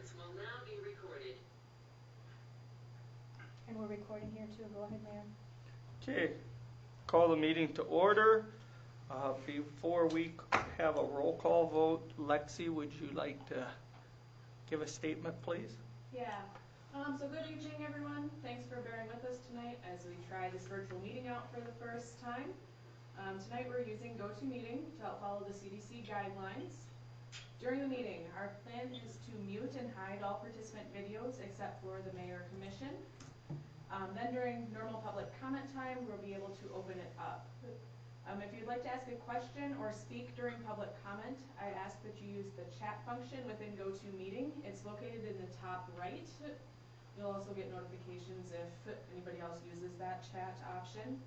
conference will now be recorded. And we're recording here too. Go ahead, Mayor. Okay, call the meeting to order. Before we have a roll call vote, Lexi, would you like to give a statement, please? Yeah. So good evening, everyone. Thanks for bearing with us tonight as we try this virtual meeting out for the first time. Tonight we're using GoToMeeting to help follow the CDC guidelines. During the meeting, our plan is to mute and hide all participant videos except for the mayor commission. Then during normal public comment time, we'll be able to open it up. If you'd like to ask a question or speak during public comment, I ask that you use the chat function within GoToMeeting. It's located in the top right. You'll also get notifications if anybody else uses that chat option.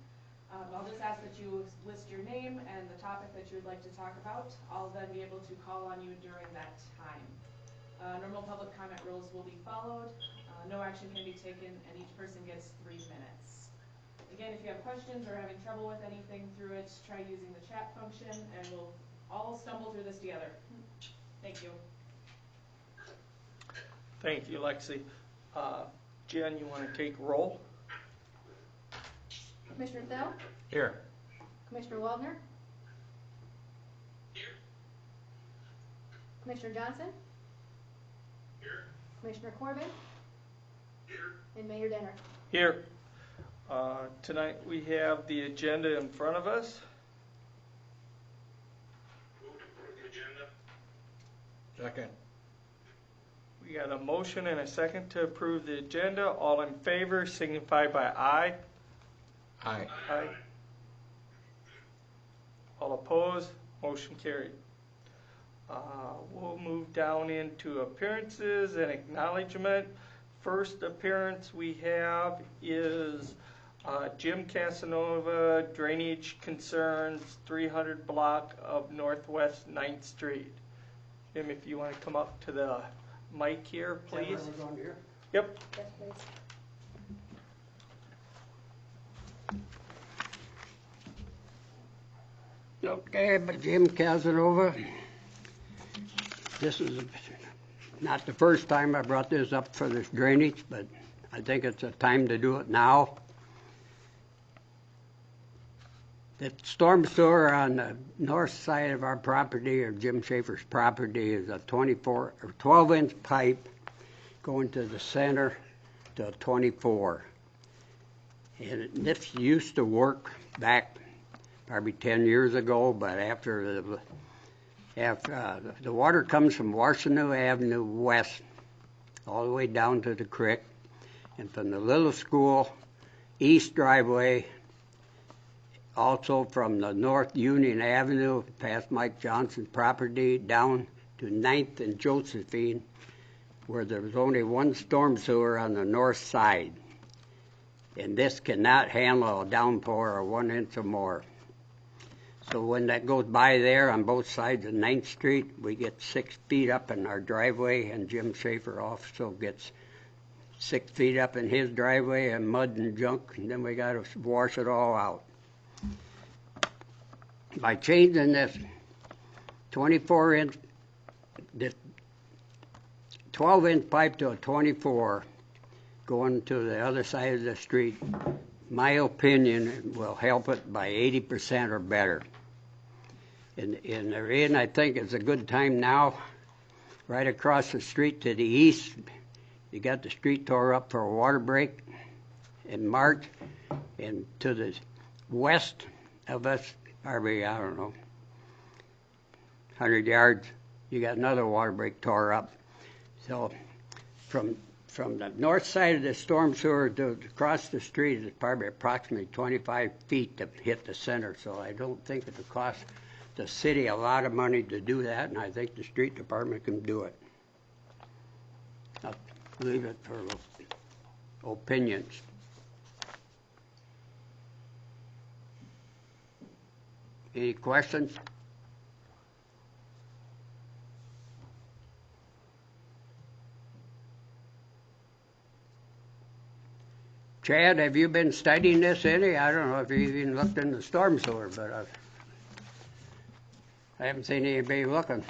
I'll just ask that you list your name and the topic that you would like to talk about. I'll then be able to call on you during that time. Normal public comment rules will be followed. No action can be taken, and each person gets 3 minutes. Again, if you have questions or having trouble with anything through it, try using the chat function, and we'll all stumble through this together. Thank you. Thank you, Lexi. Jen, you want to take roll? Commissioner Thel? Here. Commissioner Waldner? Here. Commissioner Johnson? Here. Commissioner Corbin? Here. And Mayor Denner. Here. Tonight we have the agenda in front of us. Move to approve the agenda. Second. We got a motion and a second to approve the agenda. All in favor signify by aye. Aye. Aye. All opposed, motion carried. We'll move down into appearances and acknowledgement. First appearance we have is Jim Casanova, Drainage Concerns, 300 block of Northwest 9th Street. Jim, if you want to come up to the mic here, please. Yep. Yes, please. Okay, but Jim Casanova, this is not the first time I brought this up for this drainage, but I think it's a time to do it now. The storm sewer on the north side of our property, or Jim Schaefer's property, is a 24 or 12-inch pipe going to the center to a 24. And this used to work back probably 10 years ago, but after the water comes from Washtenaw Avenue west all the way down to the creek, and from the little school east driveway, also from the North Union Avenue past Mike Johnson's property down to 9th and Josephine, where there was only one storm sewer on the north side. And this cannot handle a downpour of 1 inch or more. So when that goes by there on both sides of 9th Street, we get 6 feet up in our driveway, and Jim Schaefer also gets 6 feet up in his driveway, and mud and junk, and then we got to wash it all out. By changing this 24-inch, this 12-inch pipe to a 24, going to the other side of the street, my opinion, it will help it by 80% or better. And I think it's a good time now. Right across the street to the east, you got the street tore up for a water break in March, and to the west of us, probably, I don't know, 100 yards, you got another water break tore up. So from the north side of the storm sewer to across the street is probably approximately 25 feet to hit the center. So I don't think it'll cost the city a lot of money to do that, and I think the street department can do it. I'll leave it for opinions. Any questions? Chad, have you been studying this any? I don't know if you even looked in the storm sewer, but I haven't seen anybody looking.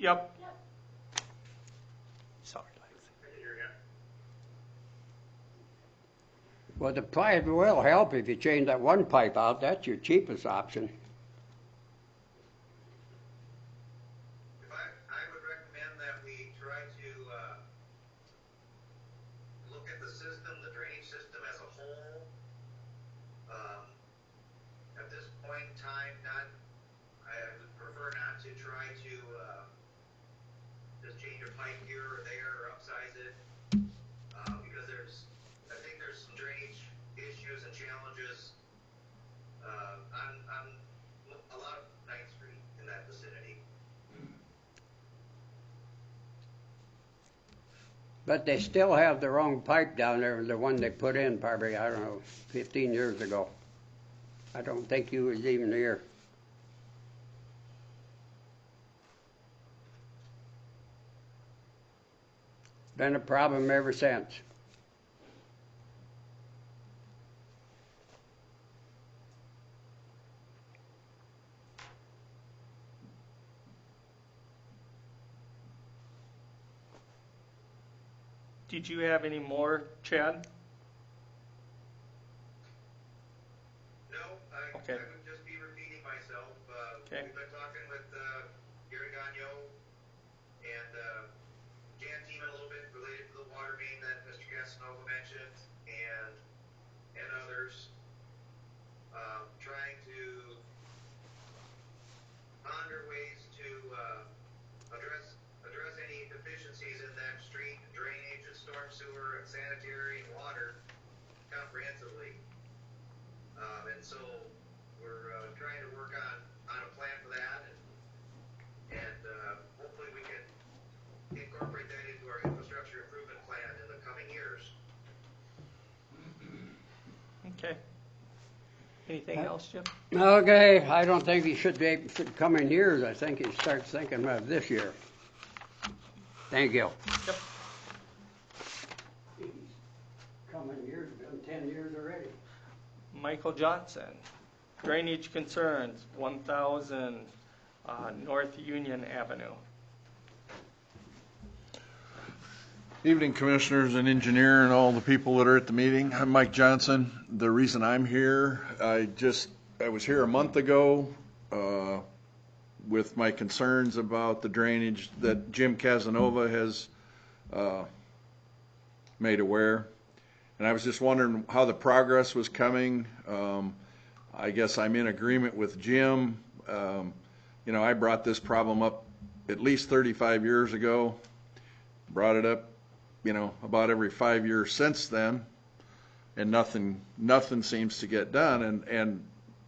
Yep. Yep. Sorry, Well, the pipe will help if you change that one pipe out. That's your cheapest option. I would recommend that we try to look at the system, the drainage system as a whole. At this point in time, I would prefer not to try to just change a pipe here or there or upsize it, because I think there's some drainage issues and challenges on a lot of 9th Street in that vicinity. But they still have the wrong pipe down there, the one they put in probably, I don't know, 15 years ago. I don't think you was even here. Been a problem ever since. Did you have any more, Chad? No, Okay. I would just be repeating myself. Okay. We've been talking with Gary Gagnon and Jan Teeman a little bit related to the water main that Mr. Casanova mentioned, and others, trying to ponder ways to address any deficiencies in that street, drainage, and storm sewer, and sanitary and water comprehensively. And so we're trying to work on a plan for that, and hopefully we can incorporate that into our infrastructure improvement plan in the coming years. Okay. Anything else, Jim? Okay, I don't think he should come in years. I think he starts thinking of this year. Thank you. Yep. Coming years, been 10 years already. Michael Johnson, drainage concerns, 1000 North Union Avenue. Evening, Commissioners and engineer and all the people that are at the meeting. I'm Mike Johnson. The reason I'm here, I was here a month ago with my concerns about the drainage that Jim Casanova has made aware. And I was just wondering how the progress was coming. I guess I'm in agreement with Jim. I brought this problem up at least 35 years ago, brought it up about every 5 years since then, and nothing seems to get done. And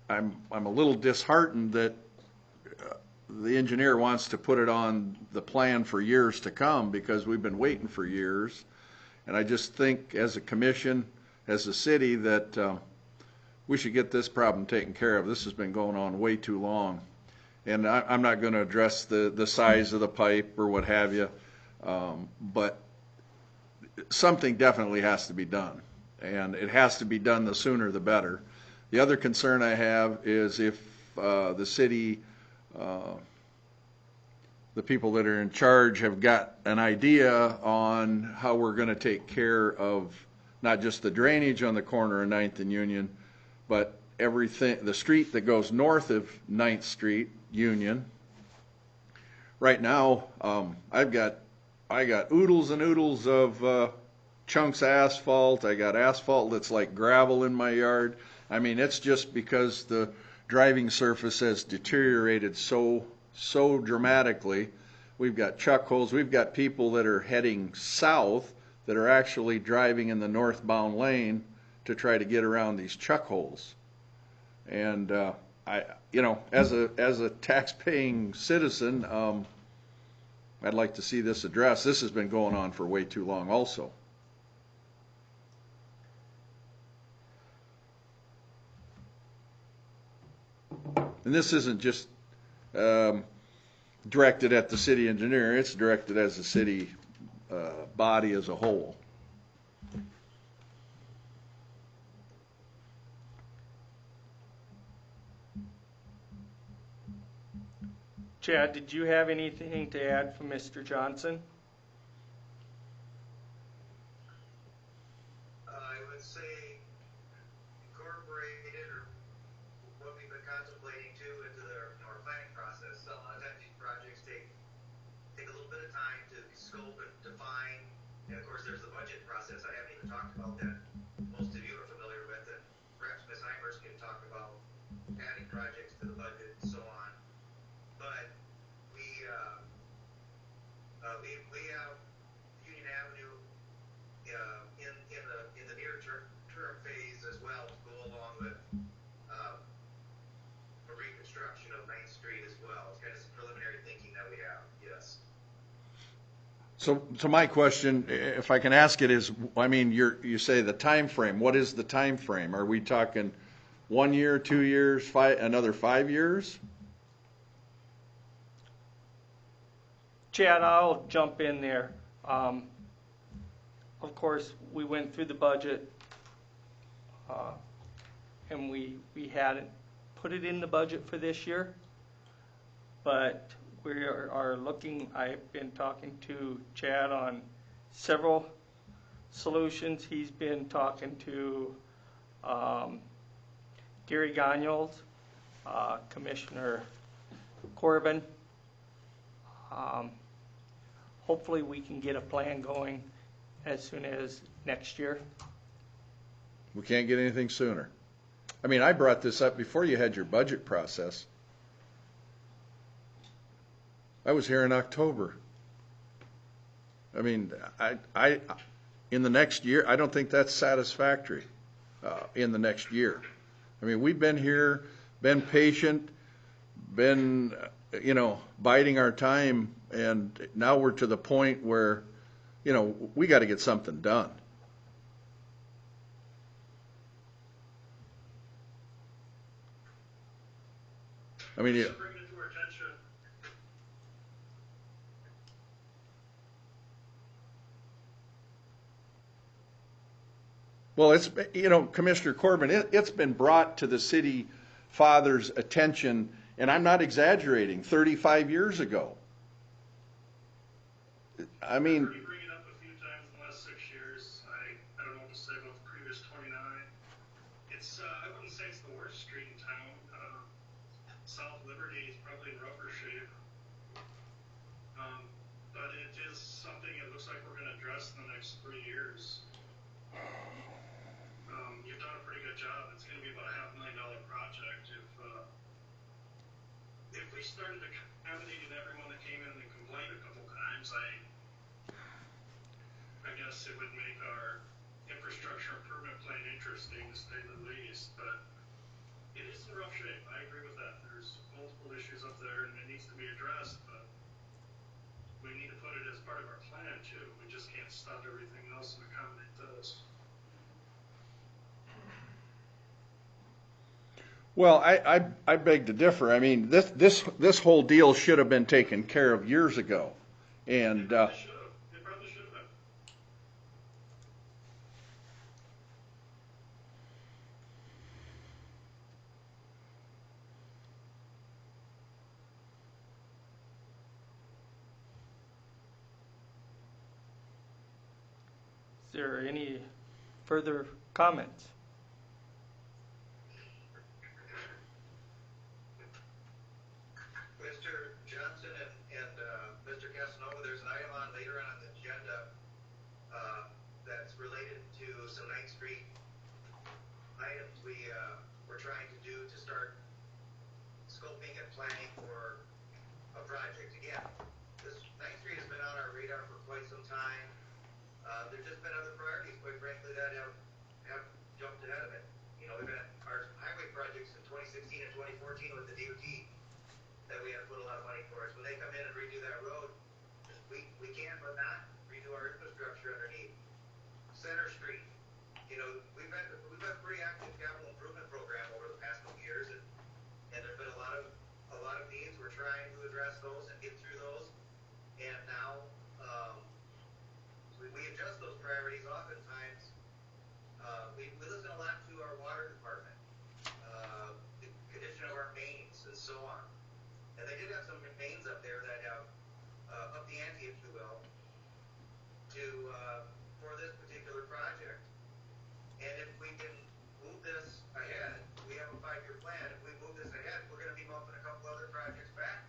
I'm a little disheartened that the engineer wants to put it on the plan for years to come, because we've been waiting for years. And I just think, as a commission, as a city, that we should get this problem taken care of. This has been going on way too long. And I'm not going to address the size of the pipe or what have you, but something definitely has to be done, and it has to be done the sooner the better. The other concern I have is if the city, the people that are in charge, have got an idea on how we're going to take care of not just the drainage on the corner of 9th and Union, but everything, the street that goes north of 9th Street, Union. Right now, I got oodles and oodles of chunks of asphalt. I got asphalt that's like gravel in my yard. I mean, it's just because the driving surface has deteriorated so dramatically. We've got chuck holes. We've got people that are heading south that are actually driving in the northbound lane to try to get around these chuck holes. And as a tax-paying citizen, I'd like to see this addressed. This has been going on for way too long also. And this isn't just directed at the city engineer, it's directed as a city body as a whole. Chad, did you have anything to add from Mr. Johnson? I would say incorporated or what we've been contemplating too into our planning process. So a lot of times these projects take a little bit of time to scope and define. And of course there's the budget process. I haven't even talked about that. Most of you are familiar with it. Perhaps Ms. Heimers can talk about adding projects to the budget and so on. But we have Union Avenue in the near term phase as well to go along with a reconstruction of 9th Street as well. It's kind of some preliminary thinking that we have. Yes. So my question, if I can ask it, is, I mean, you say the time frame. What is the time frame? Are we talking 1 year, 2 years, another 5 years? Chad, I'll jump in there. Of course, we went through the budget, and we hadn't put it in the budget for this year, but we are looking. I've been talking to Chad on several solutions. He's been talking to Gary Gagnols, Commissioner Corbin. Hopefully we can get a plan going as soon as next year. We can't get anything sooner. I mean, I brought this up before you had your budget process. I was here in October. I mean, I in the next year, I don't think that's satisfactory in the next year. I mean, we've been here, been patient, been, biding our time, and now we're to the point where, we got to get something done. I mean, Just bring it to our attention. well, it's, Commissioner Corbin, it's been brought to the city father's attention, and I'm not exaggerating, 35 years ago. I mean, You bring it up a few times in the last 6 years. I don't know what to say about the previous 29. It's I wouldn't say it's the worst street in town. South Liberty is probably in rougher shape. But it is something it looks like we're going to address in the next 3 years. You've done a pretty good job. It's going to be about a $500,000 project. If we started accommodating everyone that came in and complained a couple times, I guess it would make our infrastructure improvement plan interesting, to say the least. But it is in rough shape. I agree with that. There's multiple issues up there, and it needs to be addressed. But we need to put it as part of our plan too. We just can't stop everything else and accommodate those. well, I beg to differ. I mean, this whole deal should have been taken care of years ago, and They probably should have. They probably should have. Is there any further comments? Mr. Johnson and Mr. Casanova, there's an item on later on the agenda that's related to some 9th Street items we're trying to do to start scoping and planning for a project. Again, this 9th Street has been on our radar for quite some time. There's just been other priorities, quite frankly, that have jumped ahead of it. We've had our highway projects in 2016 and 2014 with the DOT that we had to put a lot of money for us. When they come in and redo that road, we can but not redo our infrastructure underneath. Center Street, we've had a pretty active capital improvement program over the past couple years, and there's been a lot of needs. We're trying to address those and get through those. And now we adjust those priorities oftentimes. We listen a lot to our water department, the condition of our mains, and so on. And they did have some mains up there that have up the ante, if you will, to for this particular project. And if we can move this ahead, we have a 5-year plan. If we move this ahead, we're going to be bumping a couple other projects back,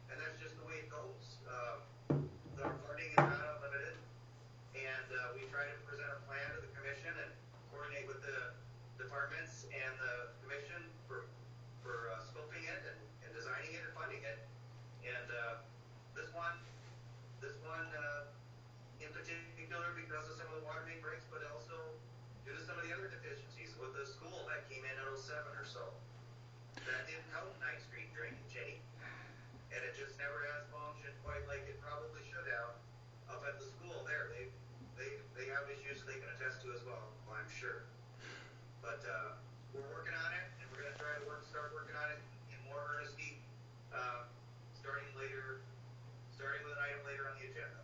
and that's just the way it goes. Our funding is not unlimited, and we try to present a plan to the commission and coordinate with the departments and the commission for scoping it and designing it and funding it. And this one in particular, because of some of the water main breaks, but also due to some of the other deficiencies with the school that came in at 07 or so. That didn't help 9th Street drainage any. And it just never has functioned quite like it probably should have up at the school there. They have issues they can attest to as well, I'm sure. But we're working on it, and we're going to try to start working on it in more earnesty, starting with an item later on the agenda.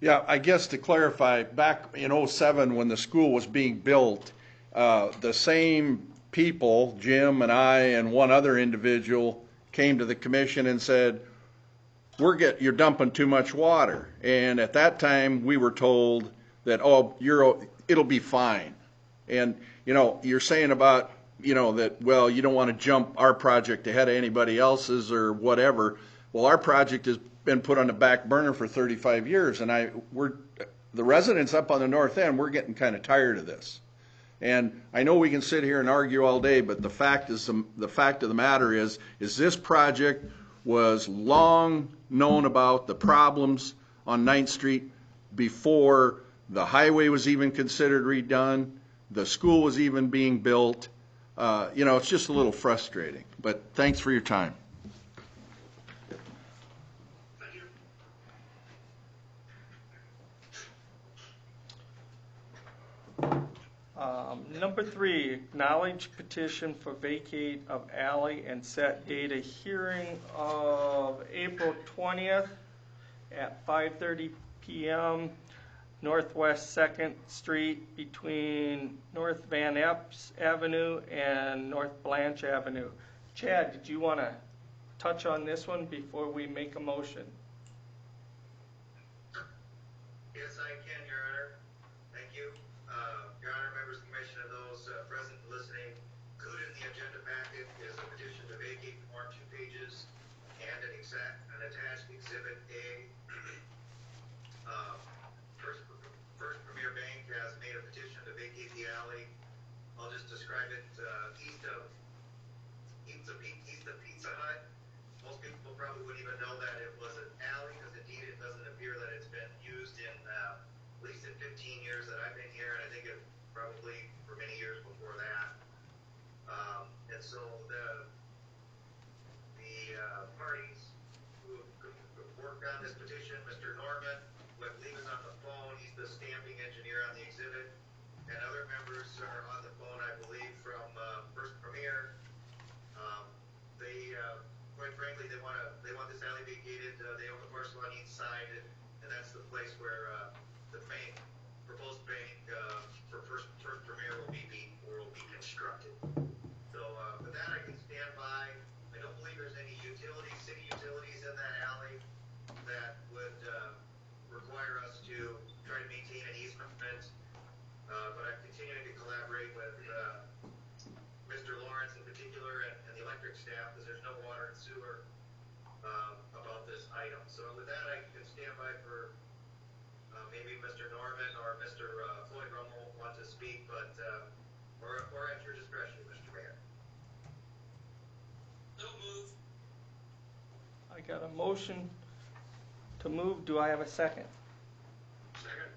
Yeah, I guess to clarify, back in '07 when the school was being built, the same people, Jim and I and one other individual, came to the commission and said, you're dumping too much water. And at that time, we were told that, it'll be fine. And, you're saying about, that, well, you don't want to jump our project ahead of anybody else's or whatever. Well, our project has been put on the back burner for 35 years, and the residents up on the north end, we're getting kind of tired of this. And I know we can sit here and argue all day, but the fact of the matter is this project was long known about the problems on 9th Street before the highway was even considered redone, the school was even being built. It's just a little frustrating. But thanks for your time. Thank you. Number 3, acknowledge petition for vacate of alley and set date of hearing of April 20th at 5:30 p.m. Northwest 2nd Street between North Van Epps Avenue and North Blanche Avenue. Chad, did you want to touch on this one before we make a motion? Yes, I can, Your Honor. Thank you. Your Honor, members of the commission and those present and listening, included in the agenda packet is a petition to vacate form 2 pages and an attached exhibit A. First Premier Bank has made a petition to vacate the alley. I'll just describe it east of Pizza Hut. Most people probably wouldn't even know that it was an alley, because indeed it doesn't appear that it's been used in at least in 15 years that I've been here, and I think it probably for many years before that. And so the parties who have worked on this petition, Mr. Norman, who I believe is on the phone, he's the stamping engineer on the exhibit, and other members are on the phone, I believe, from First Premier. Quite frankly, they want this alley vacated. They own the parcel on each side, and that's the place where the proposed bank for First Premier will be constructed. So with that, I can stand by. I don't believe there's any city utilities in that alley that would require us to try to maintain an easement. But I'm continuing to collaborate with Mr. Lawrence in particular and the electric staff, because there's no water and sewer about this item. So with that, I can stand by for maybe Mr. Norman or Mr. Floyd Rummel want to speak, but or at your discretion, Mr. Mayor. No move. I got a motion to move. Do I have a second? Second.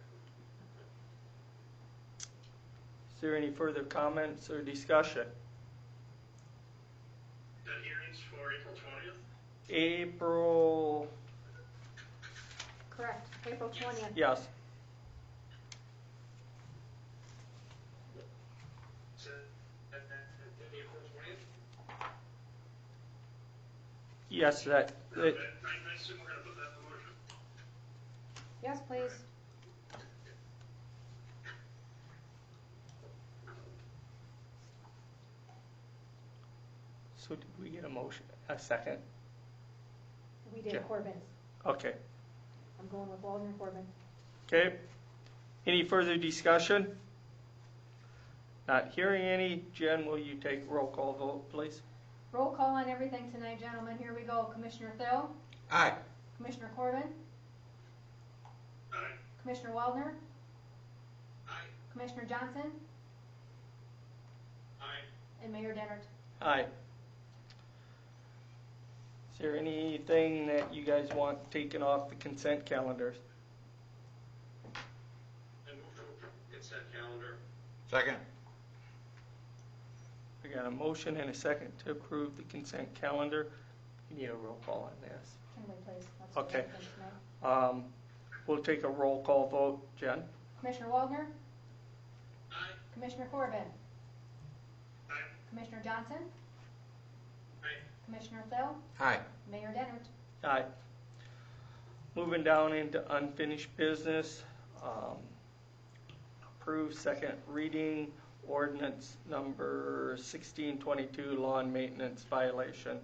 Is there any further comments or discussion? The hearings for April 20th? April, Correct, April 20th. yes. April 20th? Yes, that, I assume we're going to put that in the motion. Yes, please. So did we get a motion, a second? We did Okay. Corbin's. Okay. I'm going with Waldner Corbin. Okay. Any further discussion? Not hearing any. Jen, will you take roll call vote, please? Roll call on everything tonight, gentlemen. Here we go. Commissioner Thill, Aye. Commissioner Corbin, Aye. Commissioner Waldner, Aye. Commissioner Johnson, Aye. and Mayor Dennert. Aye. Is there anything that you guys want taken off the consent calendars? I move to approve consent calendar. Second. We got a motion and a second to approve the consent calendar. You need a roll call on this. Kimberly, please. Let's do Okay. everything tonight. We'll take a roll call vote. Jen? Commissioner Waldner, Aye. Commissioner Corbin, Aye. Commissioner Johnson, Aye. Commissioner Thill, Aye. Mayor Dennert. Aye. Moving down into unfinished business. Approve second reading ordinance number 1622, lawn maintenance violation.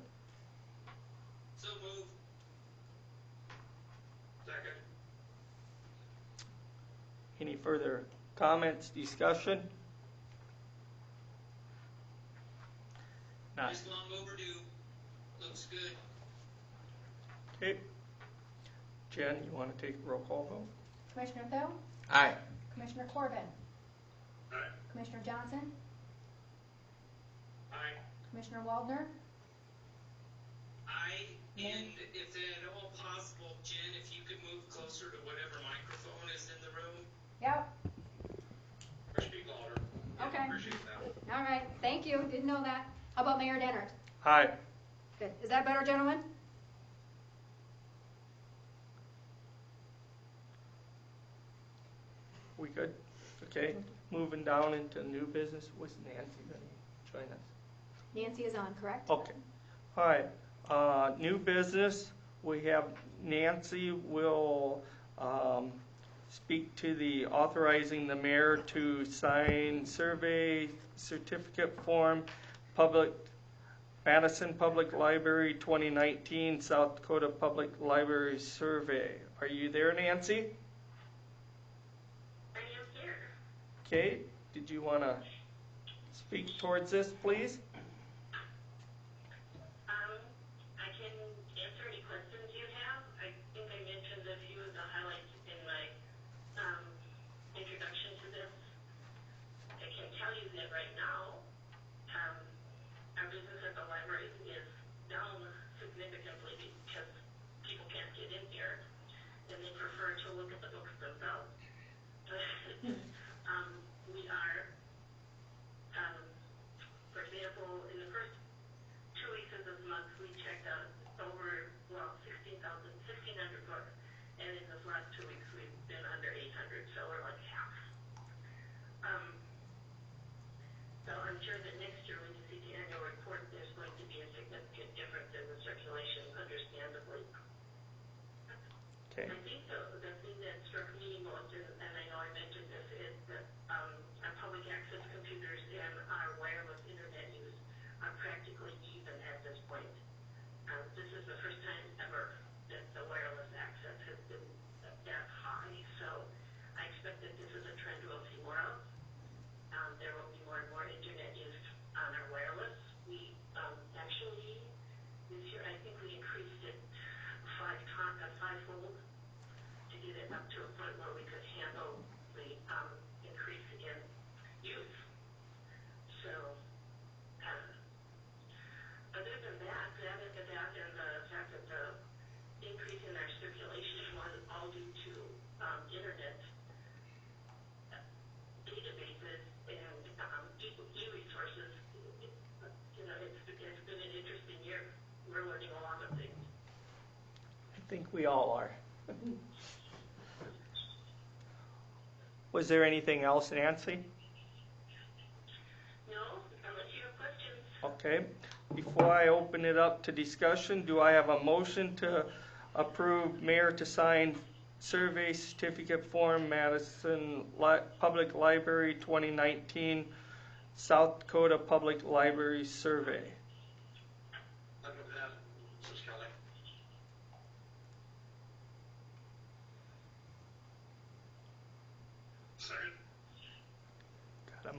So move. Second. Any further comments, discussion? Not. Just long overdue. Looks good. Okay. Jen, you want to take a roll call vote? Commissioner Thill, Aye. Commissioner Corbin, Aye. Commissioner Johnson, Aye. Commissioner Waldner, And if at all possible, Jen, if you could move closer to whatever microphone is in the room. Yep. Or speak louder. Yeah, Okay. Appreciate that. All right, thank you. Didn't know that. How about Mayor Dennert? Aye. Good. Is that better, gentlemen? We good? Okay. Moving down into new business. Was Nancy going to join us? Nancy is on, correct? Okay. All right. New business. We have Nancy will speak to the authorizing the mayor to sign survey certificate form, Madison Public Library 2019 South Dakota Public Library Survey. Are you there, Nancy? I am here. Okay. Did you want to speak towards this, please? I can answer any questions you have. I think I mentioned a few of the highlights in my introduction to this. I can tell you that right now, our business at the library is down significantly because people can't get in here and they prefer to look at the books themselves. We are, for example, in the first 2 weeks of this month, we checked out over, 1600 books. And in this last 2 weeks, we've been under 800, so we're like half. So I'm sure that next year when you see the annual report, there's going to be a significant difference in the circulation, understandably. Okay. I think the thing that struck me most, and I know I mentioned this, is that our public access computers and our wireless internet use are practically even at this point. This is the first time ever that the wireless access has been that high, so I expect that this is a trend we'll see more of. There will be more and more internet use on our wireless. We actually, this year, I think we increased it fivefold to get it up to a point where we could handle the increase in use. So, other than that, and the fact that the increase in our circulation was all due to internet databases and e-resources, it's been an interesting year. We're learning a lot of things. I think we all are. Was there anything else, Nancy? No, unless you have questions. Okay. Before I open it up to discussion, do I have a motion to approve mayor to sign survey certificate form, Madison Public Library 2019 South Dakota Public Library Survey?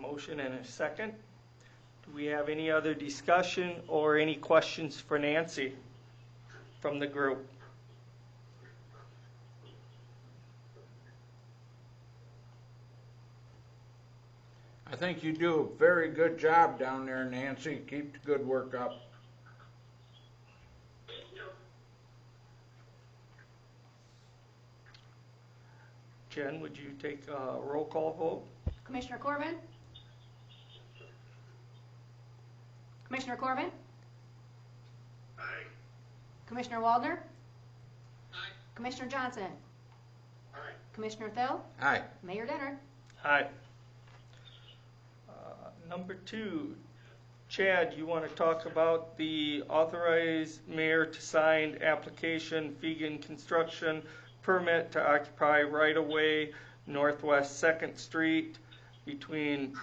motion and a second. Do we have any other discussion or any questions for Nancy from the group? I think you do a very good job down there, Nancy. Keep the good work up. Jen, would you take a roll call vote? Commissioner Corbin? Commissioner Corbin? Aye. Commissioner Waldner? Aye. Commissioner Johnson? Aye. Commissioner Thill? Aye. Mayor Denner? Aye. Number 2, Chad, you want to talk about the authorized mayor to sign application, Fegan Construction permit to occupy right-of-way Northwest 2nd Street between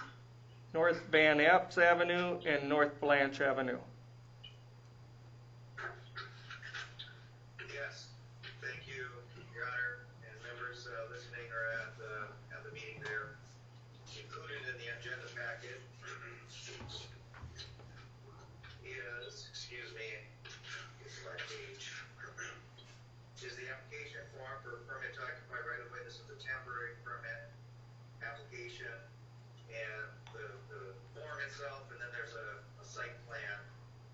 North Van Apps Avenue and North Blanche Avenue. Yes, thank you, Your Honor, and members listening or at the meeting there. Included in the agenda packet is, excuse me, it's my page, is the application form for permit to occupy right of way. This is a temporary permit application, and the form itself, and then there's a site plan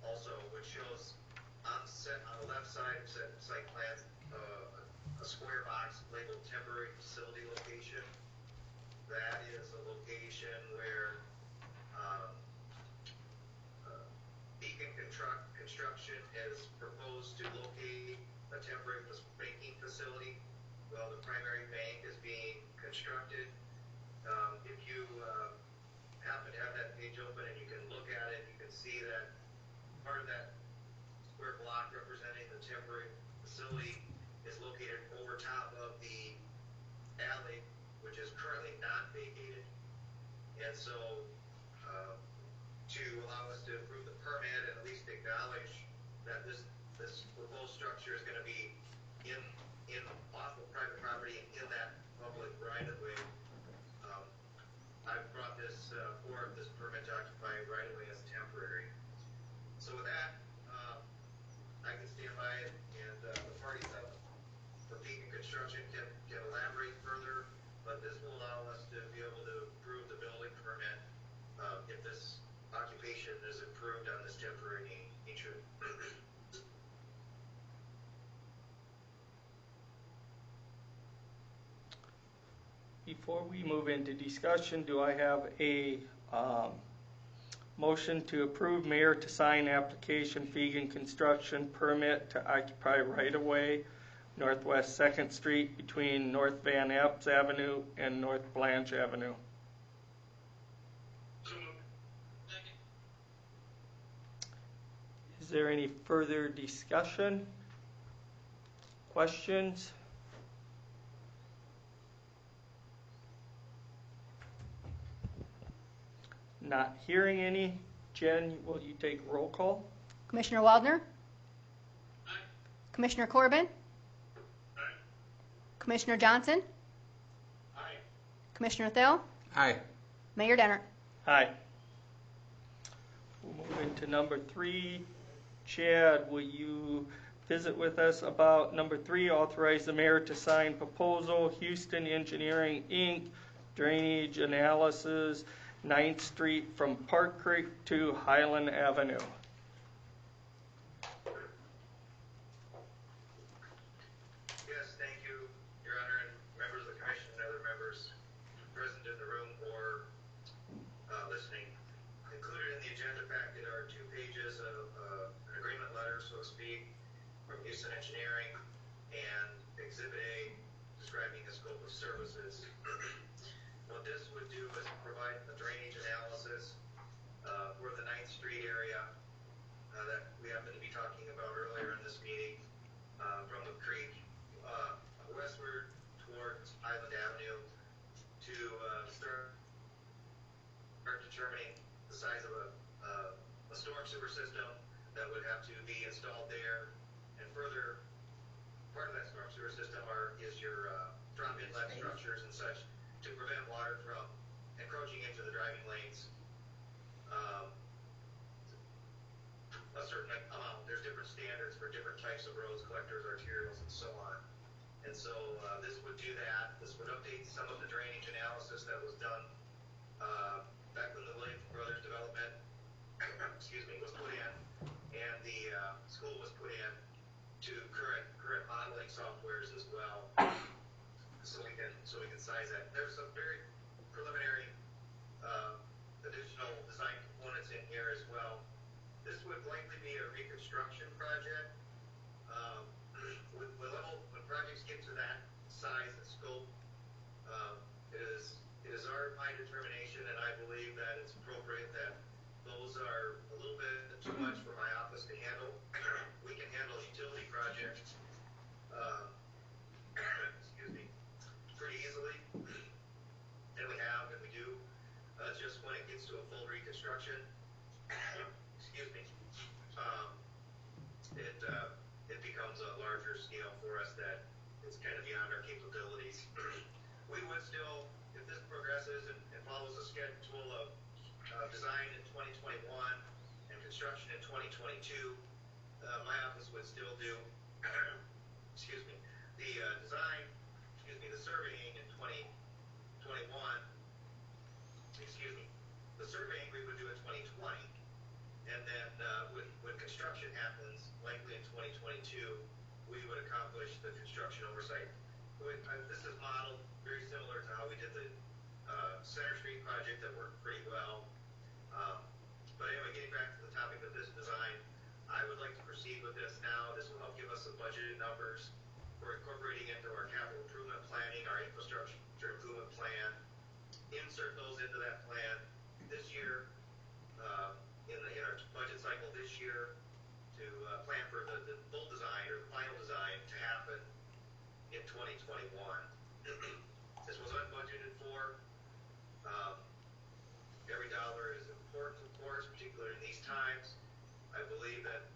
also, which shows on the left side of the site plan a square box labeled temporary facility location. That is a location where Beacon Construction has proposed to locate a temporary banking facility while the primary bank is being constructed. If you happen to have that page open and you can look at it, you can see that part of that square block representing the temporary facility is located over top of the alley, which is currently not vacated. And so to allow us to approve the permit and at least acknowledge that this proposed structure is going to be in off of private property in that public right-of-way, I've brought this forward, this permit to occupy right-of-way as temporary. So with that, I can stand by it, and the parties up for Beacon Construction can elaborate further, but this will allow us to be able to approve the building permit if this occupation is approved on this temporary nature. Before we move into discussion, do I have a motion to approve mayor to sign application Fegan Construction permit to occupy right-of-way Northwest 2nd Street between North Van Apps Avenue and North Blanche Avenue? So moved. Second. Is there any further discussion? Questions? Not hearing any. Jen, will you take roll call? Commissioner Waldner? Aye. Commissioner Corbin? Aye. Commissioner Johnson? Aye. Commissioner Thill? Aye. Mayor Denner? Aye. We'll move into number 3. Chad, will you visit with us about number 3, authorize the mayor to sign proposal, Houston Engineering, Inc., drainage analysis, 9th Street from Park Creek to Highland Avenue. Yes, thank you, Your Honor, and members of the commission and other members present in the room or listening. Included in the agenda packet are 2 pages of an agreement letter, so to speak, from Houston Engineering, and Exhibit A describing the scope of services. What this would do is provide a drainage analysis for the 9th Street area that we happened to be talking about earlier in this meeting, from the creek westward towards Highland Avenue to start determining the size of a storm sewer system that would have to be installed there, and further part of that storm sewer system is your drop inlet structures and such to prevent water from encroaching into the driving lanes, a certain amount. There's different standards for different types of roads, collectors, arterials, and so on. And so this would do that. This would update some of the drainage analysis that was done back when the Williams Brothers development, was put in, and the school was put in to current modeling softwares as well. So we can size that. There's some very preliminary additional design components in here as well. This would likely be a reconstruction project. When projects get to that size and scope, it is my determination, and I believe that it's appropriate that those are a little bit too much for my office to handle. We can handle utility projects, pretty easily, and we have, and we do. Just when it gets to a full reconstruction, it becomes a larger scale for us that is kind of beyond our capabilities. We would still, if this progresses and follows a schedule of design in 2021 and construction in 2022, my office would still do, the design, the surveying in 2021, the surveying we would do in 2020, and then when construction happens, likely in 2022, we would accomplish the construction oversight. This is modeled very similar to how we did the Center Street project that worked pretty well. But anyway, getting back to the topic of this design, I would like to proceed with this now. This will help give us some budgeted numbers. We're incorporating into our capital improvement planning, our infrastructure improvement plan, insert those into that plan this year, in our budget cycle this year, to plan for the full design or the final design to happen in 2021. This was unbudgeted for. Every dollar is important, of course, particularly in these times. I believe that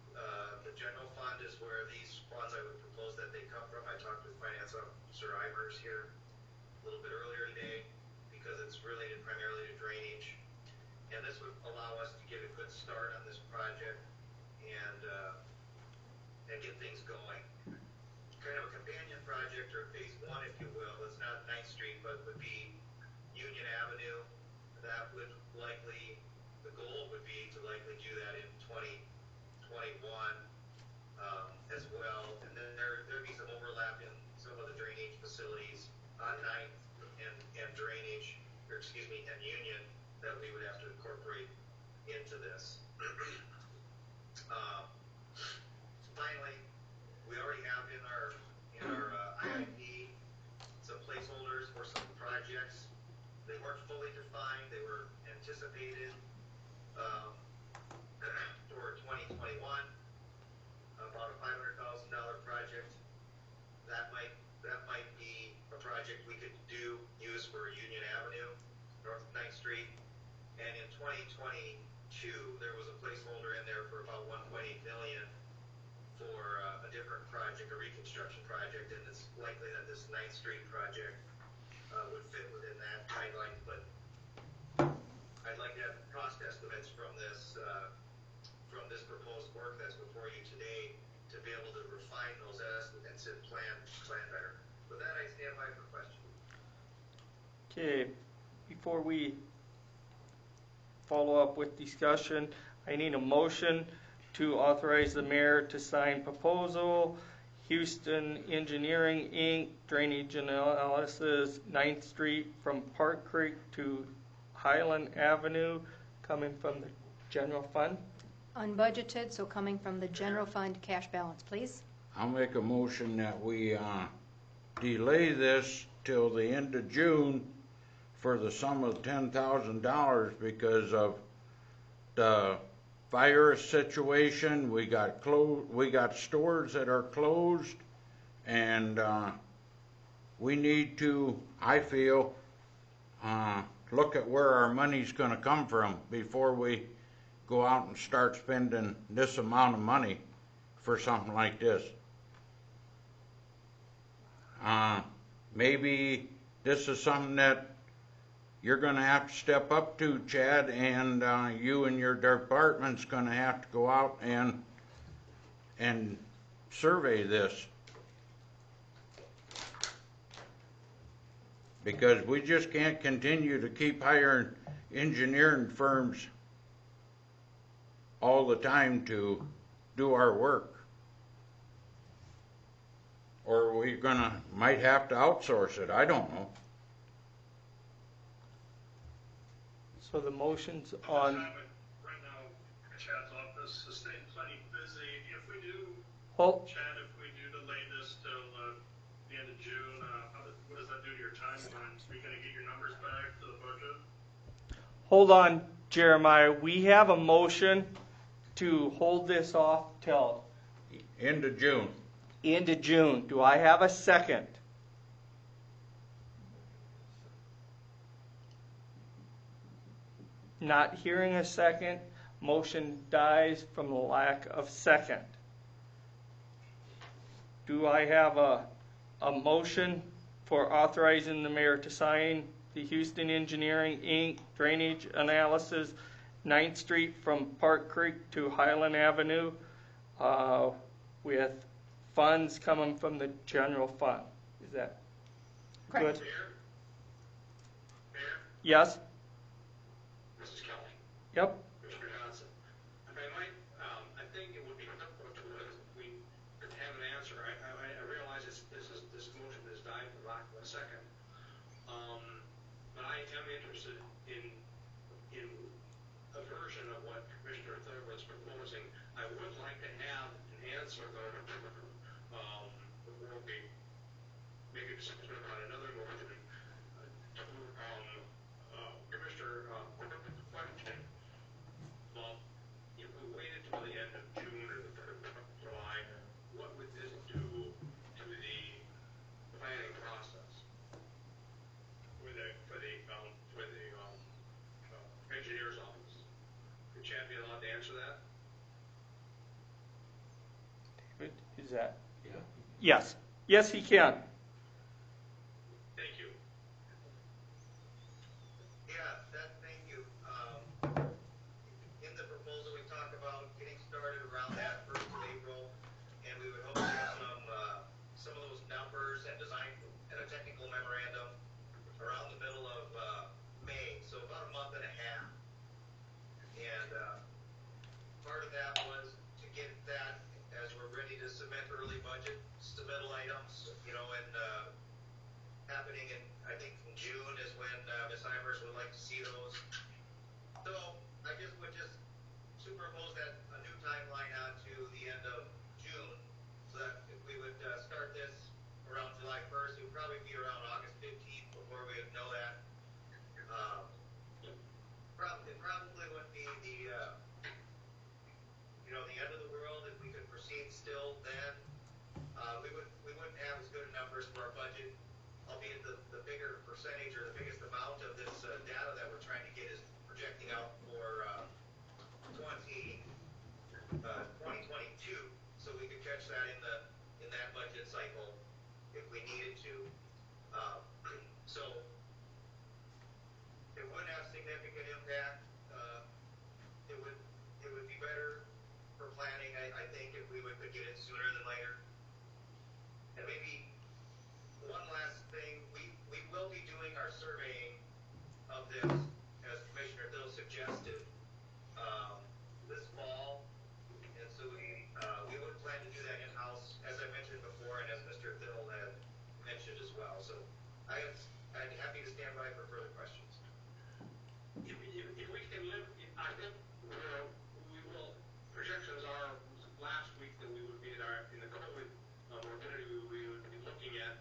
the general fund is where these funds, I would propose that they come from. I talked with Finance Officer Ivers here a little bit earlier today, because it's related primarily to drainage. And this would allow us to get a good start on this project and get things going. Kind of a companion project, or phase one, if you will. It's not 9th Street, but would be Union Avenue. That would likely, the goal would be to likely do that in 2021 as well. And then there'd be some overlap in some of the drainage facilities on 9th and drainage, and Union, that we would have to incorporate into this. Finally, we already have in our IIP some placeholders for some projects. They weren't fully defined. They were anticipated for 2021, about a $500,000 project. That might be a project we could use for Union Avenue, North of 9th Street. And in 2022, there was a placeholder in there for about $1.8 million for a different project, a reconstruction project, and it's likely that this 9th Street project would fit within that guideline. But I'd like to have cost estimates from this proposed work that's before you today to be able to refine those estimates and plan better. With that, I stand by for questions. Okay, before we follow up with discussion, I need a motion to authorize the mayor to sign proposal Houston Engineering, Inc., drainage analysis, 9th Street from Park Creek to Highland Avenue, coming from the general fund. Unbudgeted, so coming from the general fund cash balance, please. I'll make a motion that we delay this till the end of June for the sum of $10,000 because of the virus situation. We got stores that are closed, and we need to, I feel, look at where our money's going to come from before we go out and start spending this amount of money for something like this. Maybe this is something that you're gonna have to step up to, Chad, and you and your department's gonna have to go out and survey this. Because we just can't continue to keep hiring engineering firms all the time to do our work. Or we're might have to outsource it, I don't know. So the motion's Right on, now, Chad's office is staying plenty busy. If we do, hold, Chad, if we do delay this till the end of June, what does that do to your timelines? Are you gonna get your numbers back to the budget? hold on, Jeremiah. We have a motion to hold this off till End of June. end of June. Do I have a second? Not hearing a second, motion dies from the lack of second. Do I have a motion for authorizing the mayor to sign the Houston Engineering, Inc. drainage analysis, 9th Street from Park Creek to Highland Avenue, with funds coming from the general fund? Is that Correct. good? Mayor, Yes? this is Kelly. Yep. Mr. Johnson. If I might, I think it would be helpful to us if we could have an answer. I realize this motion has died for lack of a second. But I am interested in a version of what Commissioner Thurber was proposing. I would like to have an answer though, before we make a decision on another motion. Commissioner, question. Well, if we waited till the end of June or the 3rd of July, what would this do to the planning process? For the engineer's office? Could Chad be allowed to answer that? David, is that? Yeah. Yes. Yes, he can. Thank you. Thank you. In the proposal, we talk about getting started around that 1st of April, and we would hope to have some of those numbers and design and a technical memorandum around the middle of May, so about a month and a half. And part of that was to get that as we're ready to submit early budget submittal items, and happening in, I think, in June is when Ms. Eimers would like to see those. So I would just superimpose that a new timeline onto the end of June, so that if we would start this around July 1st, it would probably be around August 15th before we would know that. It probably wouldn't be the end of the world if we could proceed still then. We wouldn't have as good numbers for our budget, albeit the bigger percentage or the biggest amount of this data that we're trying to get is projecting out for 2022, so we could catch that in that budget cycle if we needed to. So it wouldn't have significant impact. It would be better for planning, I think, if we could get it sooner than later. And maybe one last thing, we will be doing our surveying of this, as Commissioner Thill suggested, this fall. And so we would plan to do that in-house, as I mentioned before, and as Mr. Thill had mentioned as well. So I'd be happy to stand by for further questions. If we can live, I think we will, projections are last week that we would be in the COVID morbidity, we would be looking at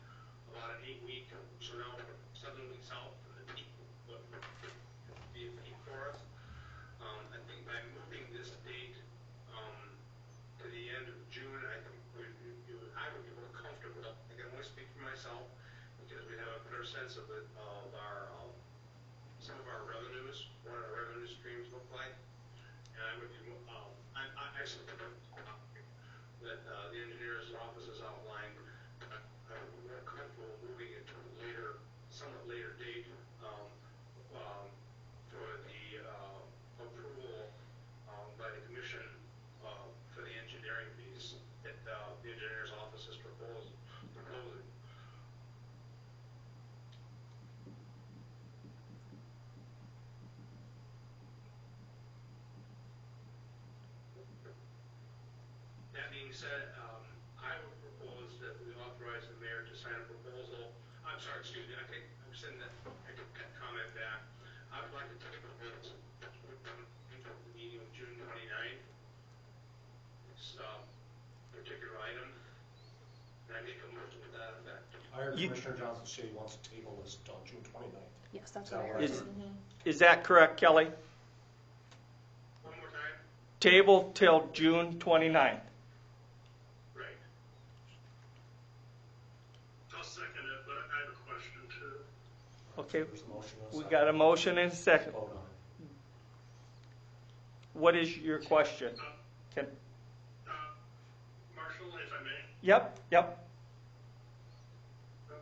about an 8-week, so now 7 weeks out from the peak, would be a peak for us. I think by moving this date to the end of June, I think I would be more comfortable. I can only speak for myself because we have a better sense of our some of our revenues, what our revenue streams look like, and I would be I support that the engineer's office has outlined. I would be more comfortable moving it to a somewhat later date, being said, I would propose that we authorize the mayor to sign a proposal. I'm sorry, excuse me, I'm sending that, I could comment back. I would like to take a proposal into the meeting of June 29th. This particular item. And I make a motion to that effect. I heard Commissioner Johnson say he wants to table this till June 29th. Yes, that's Is that what I what I heard. heard? Is that correct, Kelly? One more time? Table till June 29th. Right. I'll second it, but I have a question too. Okay, There's a motion and a we second. got a motion and a second. Vote on it. What is your question? Can, Marshall, if I may, yep.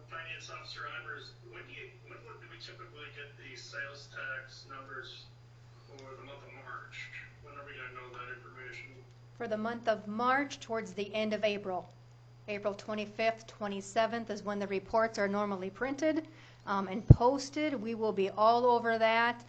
Finance Officer Eimers, when do we typically get the sales tax numbers for the month of March? When are we gonna know that information? For the month of March, towards the end of April. April 25th, 27th is when the reports are normally printed and posted. We will be all over that.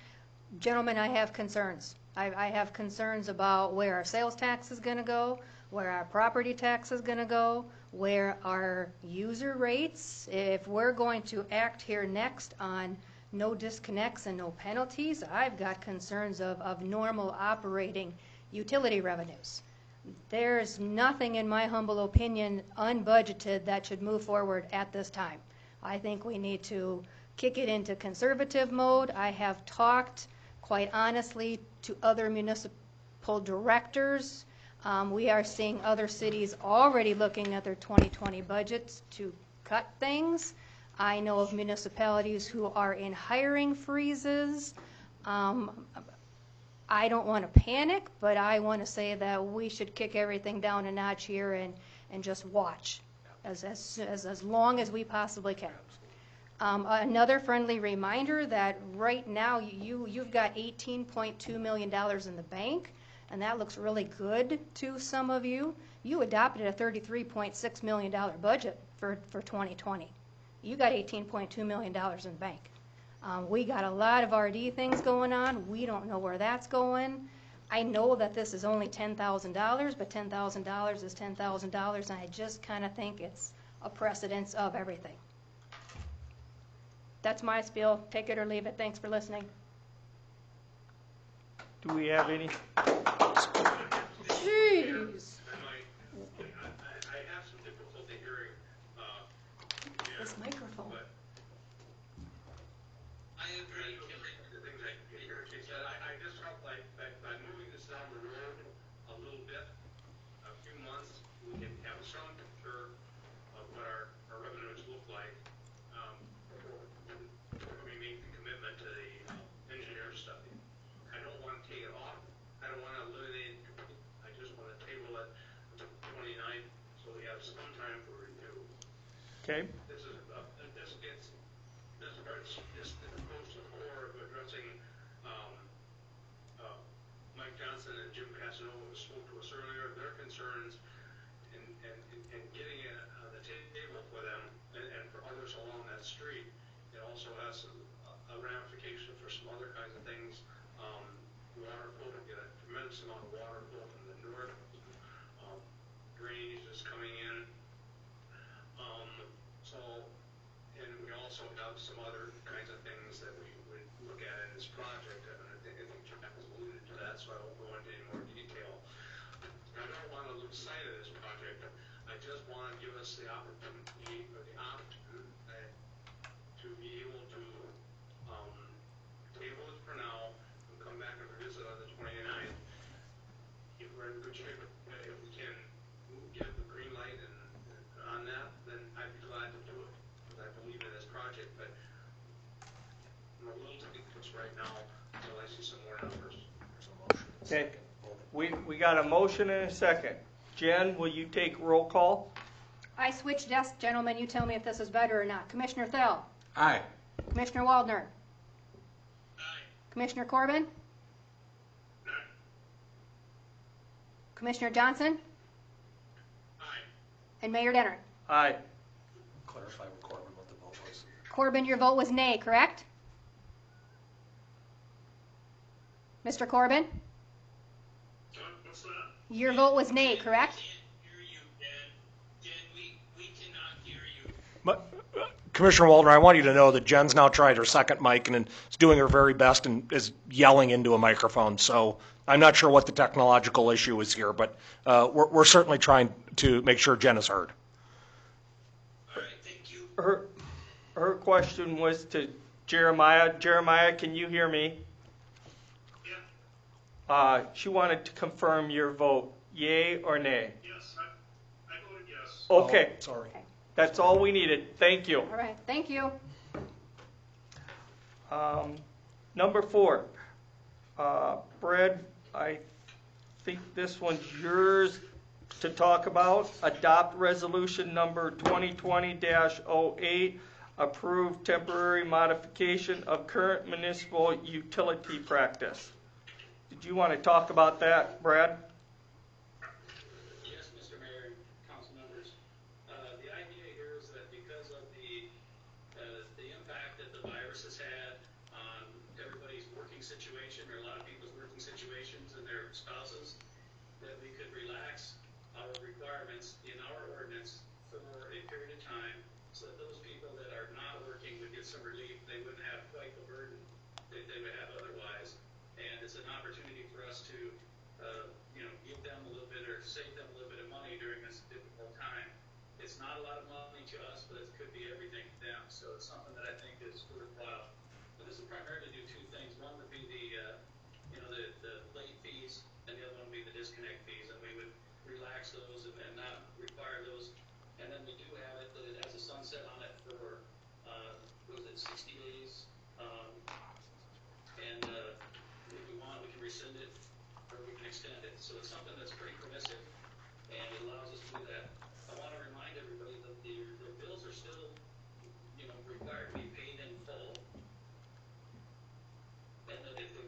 Gentlemen, I have concerns. I have concerns about where our sales tax is going to go, where our property tax is going to go, where our user rates, if we're going to act here next on no disconnects and no penalties, I've got concerns of normal operating utility revenues. There's nothing, in my humble opinion, unbudgeted that should move forward at this time. I think we need to kick it into conservative mode. I have talked, quite honestly, to other municipal directors. We are seeing other cities already looking at their 2020 budgets to cut things. I know of municipalities who are in hiring freezes. I don't want to panic, but I want to say that we should kick everything down a notch here and just watch as long as we possibly can. Another friendly reminder that right now you've got $18.2 million in the bank, and that looks really good to some of you. You adopted a $33.6 million budget for 2020. You got $18.2 million in the bank. We got a lot of RD things going on. We don't know where that's going. I know that this is only $10,000, but $10,000 is $10,000, and I just kind of think it's a precedence of everything. That's my spiel. Take it or leave it. Thanks for listening. Do we have any? Jeez. I have some difficulty hearing, This microphone. but I agree, Kelly. the things I hear, she said, I just felt like by moving this down the road a little bit, a few months, we can have a strong picture of what our revenues look like, before we make the commitment to the engineer study. I don't want to take it off. I don't want to eliminate it completely. I just want to table it until 29th, so we have some time for review. Okay. This is this goes to the core of addressing Mike Johnson and Jim Casanova who spoke to us earlier, their concerns, and getting it on the table for them and for others along that street. It also has a ramification for some other kinds of things. Water flow, we get a tremendous amount of water flow from the north. Drainage is coming in. And we also have some other kinds of things that we would look at in this project, and I think Jack has alluded to that, so I won't go into any more detail. I don't want to lose sight of this project. I just want to give us the opportunity, or the option, to be able to table it for now, and come back and revisit on the 29th. If we're in good shape, if we can give the green light and on that, then I'd be glad to do it, because I believe in this project, but I'm a little ticklish right now until I see some more numbers. There's a motion and a Okay. second. Vote. We got a motion and a second. Jen, will you take roll call? I switched desks, gentlemen. You tell me if this is better or not. Commissioner Thel. Aye. Commissioner Waldner. Aye. Commissioner Corbin. Commissioner Johnson. Aye. And Mayor Denner. Aye. Clarify with Corbin what the vote was. Corbin, your vote was nay, correct? Mr. Corbin, What's that? your vote was nay, correct? Can't hear you. Commissioner Waldner, I want you to know that Jen's now tried her second mic and is doing her very best and is yelling into a microphone. So I'm not sure what the technological issue is here, but we're certainly trying to make sure Jen is heard. All right, thank you. Her question was to Jeremiah. Jeremiah, can you hear me? Yeah, She wanted to confirm your vote, yay or nay. yes, I voted yes. Okay, Oh, sorry. that's all we needed. Thank you. All right, thank you. Number 4, Brad, I think this one's yours to talk about. Adopt resolution number 2020-08, approve temporary modification of current municipal utility practice. Did you want to talk about that, Brad? Yes, Mr. Mayor and council members. The idea here is that because of the impact that the virus has had on everybody's working situation, or a lot of people's working situations and their spouses, that we could relax our requirements in our ordinance for a period of time, so that those people that are not working would get some relief. They wouldn't have quite the burden that they would have otherwise. And it's an opportunity for us to, give them a little bit or save them a little bit of money during this difficult time. It's not a lot of money to us, but it could be everything to them. So it's something that I think is worthwhile. But this would primarily do two things. One would be the late fees, and the other one would be the disconnect fees. And we would relax those and not require those. And then we do have it that it has a sunset on it for, 60 days. And if we want, we can rescind it or we can extend it. So it's something that's pretty permissive and it allows us to do that. I want to remind everybody that their bills are still, required to be paid in full. And that if they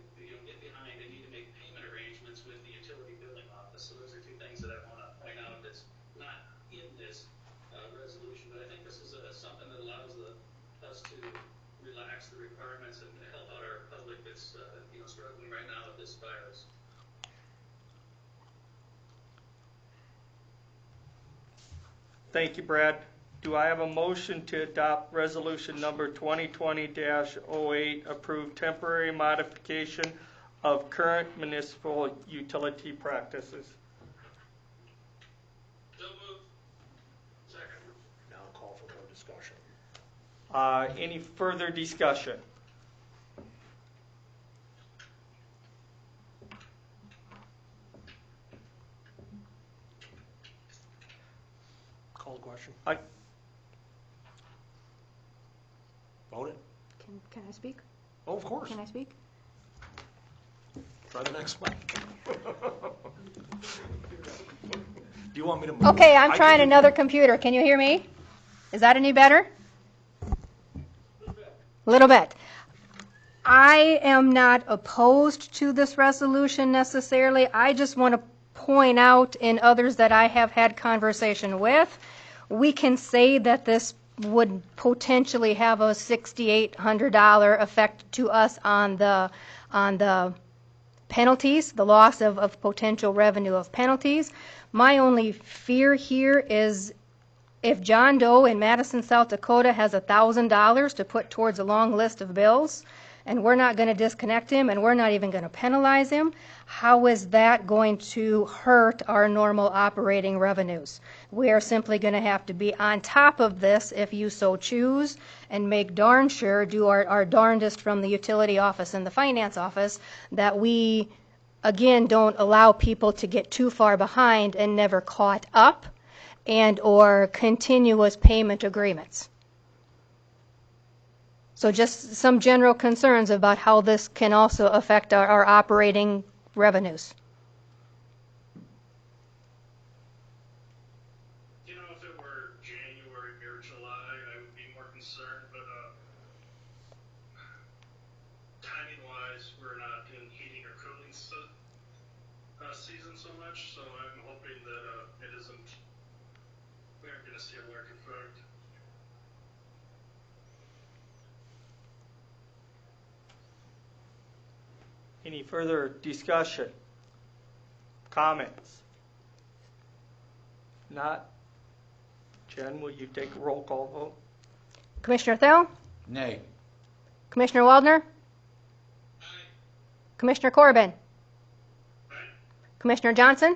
get behind, they need to make payment arrangements with the utility billing office. So those are two things that I want to point out that's not in this resolution. But I think this is something that allows us to relax the requirements and help out our public that's struggling right now with this virus. Thank you, Brad. Do I have a motion to adopt resolution number 2020-08, approve temporary modification of current municipal utility practices? So moved. Second. Now call for more discussion. Any further discussion? Call the question. I- Vote it. Can I speak? Oh, of course. Can I speak? Try the next mic. Do you want me to move? Okay, I'm I trying can- another computer. Can you hear me? Is that any better? A little bit. I am not opposed to this resolution necessarily. I just want to point out in others that I have had conversation with, we can say that this would potentially have a $6,800 effect to us on the penalties, the loss of potential revenue of penalties. My only fear here is if John Doe in Madison, South Dakota has $1,000 to put towards a long list of bills, and we're not going to disconnect him, and we're not even going to penalize him, how is that going to hurt our normal operating revenues? We are simply going to have to be on top of this, if you so choose, and make darn sure, do our darndest from the utility office and the finance office, that we, again, don't allow people to get too far behind and never caught up, and or continuous payment agreements. So just some general concerns about how this can also affect our operating revenues. If it were January or July, I would be more concerned, but timing-wise, we're not in heating or cooling season so much, so I'm hoping that we aren't going to see a large effect. Any further discussion? Comments? Not? Jen, will you take a roll call vote? Commissioner Thill? Nay. Commissioner Waldner? Commissioner Corbin? Commissioner Johnson?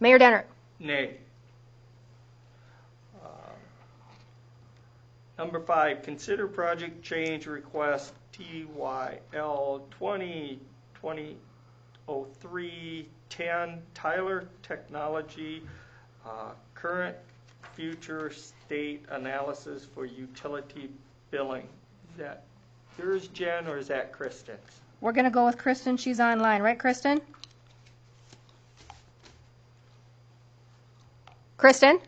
Mayor Denner? Nay. Number 5, consider project change request TYL 2003-10 Tyler Technology, current future state analysis for utility billing. Is that yours, Jen, or is that Kristen's? We're going to go with Kristen. She's online, right, Kristen? Kristen?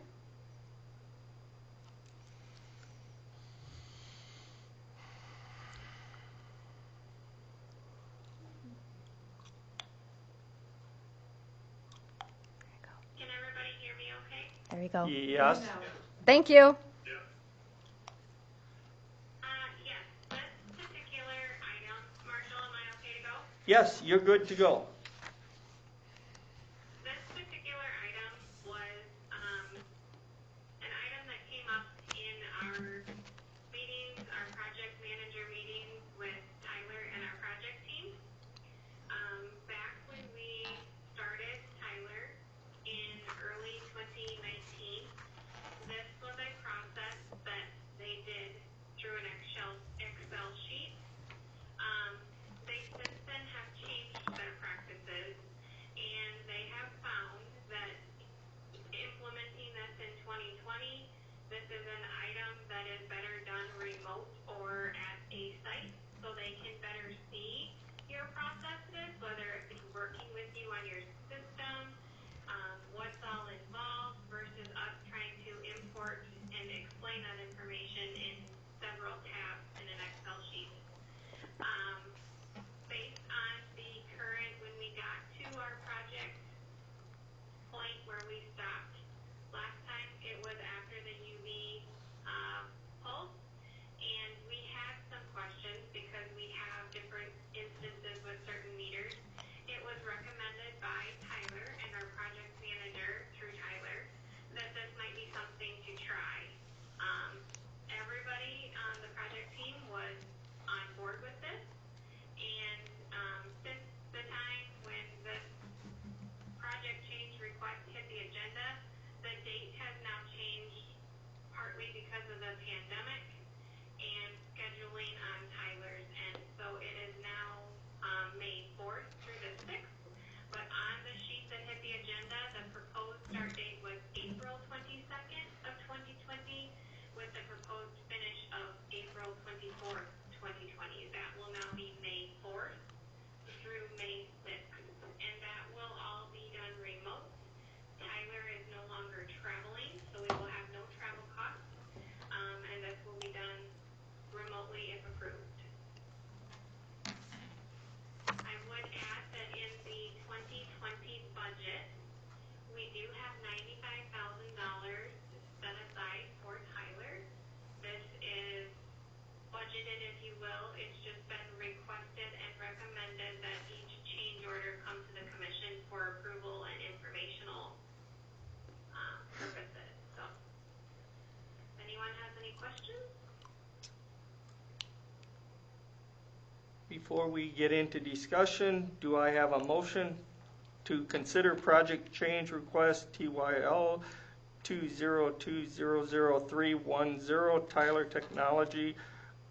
Can everybody hear me okay? There you go. Yes. Thank you. Yes, this particular item, Marshall, am I okay to go? Yes, you're good to go. This particular item was, an item that came up in our meetings, our project manager meetings with Tyler and our project team. Back when we started Tyler in early 2019, this was a process that they did through an Excel sheet. They since then have changed their practices, and they have found that implementing this in 2020, this is an item that is better done remote or at a site, so they can better see your processes, whether it be working with you on your system, what's all involved, versus us trying to import and explain that information in several tabs in an Excel sheet. Based on the current, when we got to our project point where we stopped last time, it was after the UV pulse, and we had some questions because we have different instances with certain meters. It was recommended by Tyler and our project manager through Tyler that this might be something to try. Everybody on the project team was on board with this, and since the time when this project change request hit the agenda, the date has now changed partly because of the pandemic and scheduling on Tyler's end. So it is now May 4th through the 6th, but on the sheet that hit the agenda, the proposed start date was April 22nd of 2020 with the proposed finish of April 24th, 2020. That will now be May 4th through May 6th, and that will all be done remote. Tyler is no longer traveling, so we will have no travel costs, and this will be done remotely if approved. I would add that in the 2020 budget, we do have $95,000 set aside for Tyler. This is budgeted, if you will. It's just been requested and recommended that each change order come to the commission for approval and informational purposes. So, if anyone has any questions? Before we get into discussion, do I have a motion to consider project change request TYL 202000310 Tyler Technology,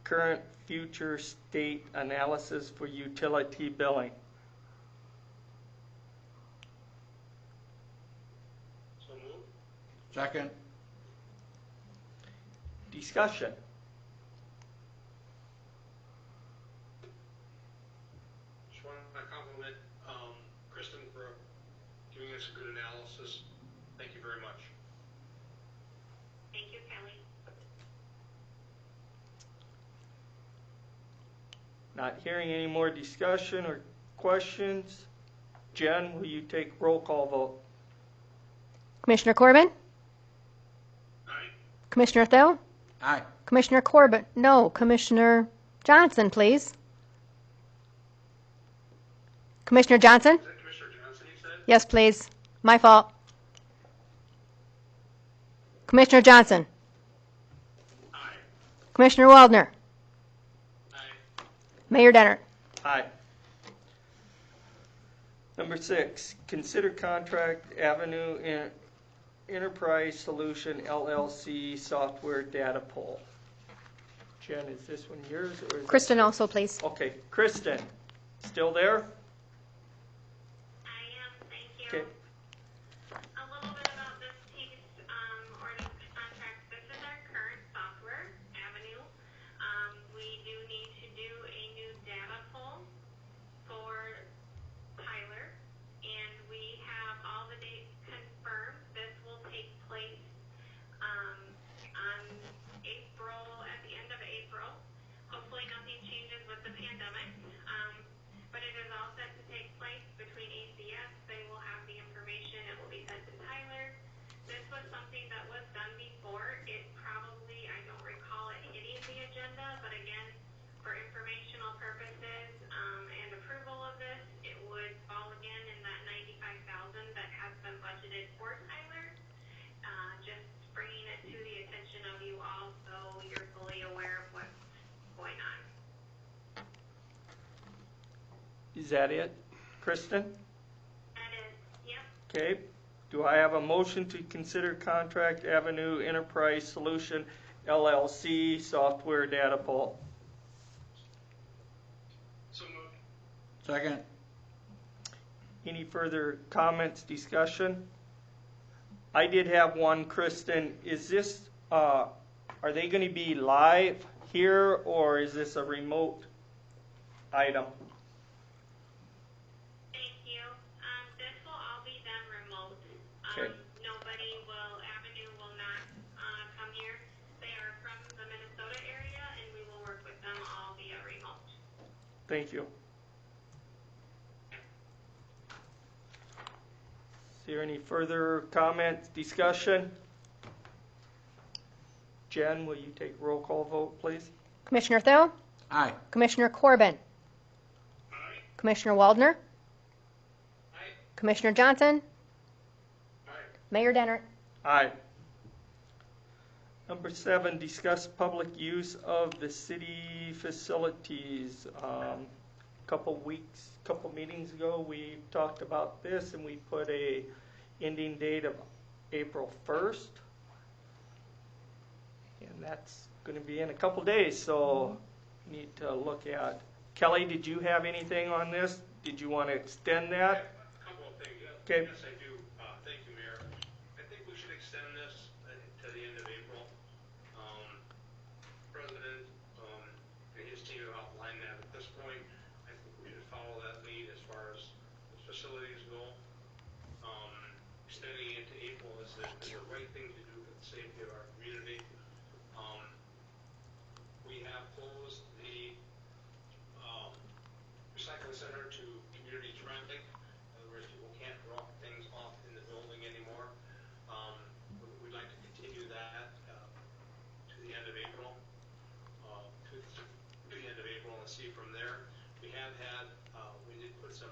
current future state analysis for utility billing? So moved. Second. Discussion. Just want to compliment Kristen for giving us a good analysis. Thank you very much. Thank you, Kelly. Not hearing any more discussion or questions. Jen, will you take roll call vote? Commissioner Corbin? Aye. Commissioner Thill? Aye. Commissioner Corbin? No. Commissioner Johnson, please. Commissioner Johnson? Is that Commissioner Johnson you said? Yes, please. My fault. Commissioner Johnson? Commissioner Waldner. Aye. Mayor Denner. Aye. Number 6, consider contract Avenue Enterprise Solution LLC software data poll. Jen, is this one yours or is Kristen that- also, please. Okay, Kristen, still there? I am, thank you. Okay. A little bit about this piece, or this contract. This is our current software, Avenue. We do need to do a new data poll for Tyler, and we have all the dates confirmed. This will take place on April, at the end of April. Hopefully nothing changes with the pandemic, but it is all set to take place between ACS. They will have the information. It will be sent to Tyler. This was something that was done before. It probably, I don't recall it hitting the agenda, but again, for informational purposes and approval of this, it would fall again in that $95,000 that has been budgeted for Tyler. Just bringing it to the attention of you all so you're fully aware of what's going on. Is that it, Kristen? That is, yep. Okay. Do I have a motion to consider contract Avenue Enterprise Solution LLC software data poll? So moved. Second. Any further comments, discussion? I did have one, Kristen. Is this, are they going to be live here or is this a remote item? Thank you. This will all be done remote. Okay. Nobody will, Avenue will not come here. They are from the Minnesota area, and we will work with them all via remote. Thank you. Is there any further comments, discussion? Jen, will you take roll call vote, please? Commissioner Thill, Aye. Commissioner Corbin, Aye. Commissioner Waldner, Aye. Commissioner Johnson, Aye. Mayor Denner. Aye. Number 7, discuss public use of the city facilities. Couple meetings ago, we talked about this and we put a ending date of April 1st. And that's going to be in a couple days, so need to look at. Kelly, did you have anything on this? Did you want to extend that? A couple of things. Okay. Yes, I do. Thank you, Mayor. I think we should extend this to the end of April. President and his team have outlined that at this point. I think we should follow that lead as far as the facilities go. Extending it to April is the right thing to do for the safety of our community. We have closed the recycling center to community traffic. In other words, people can't drop things off in the building anymore. We'd like to continue that to the end of April, to the end of April, and see from there. We have had, we did put some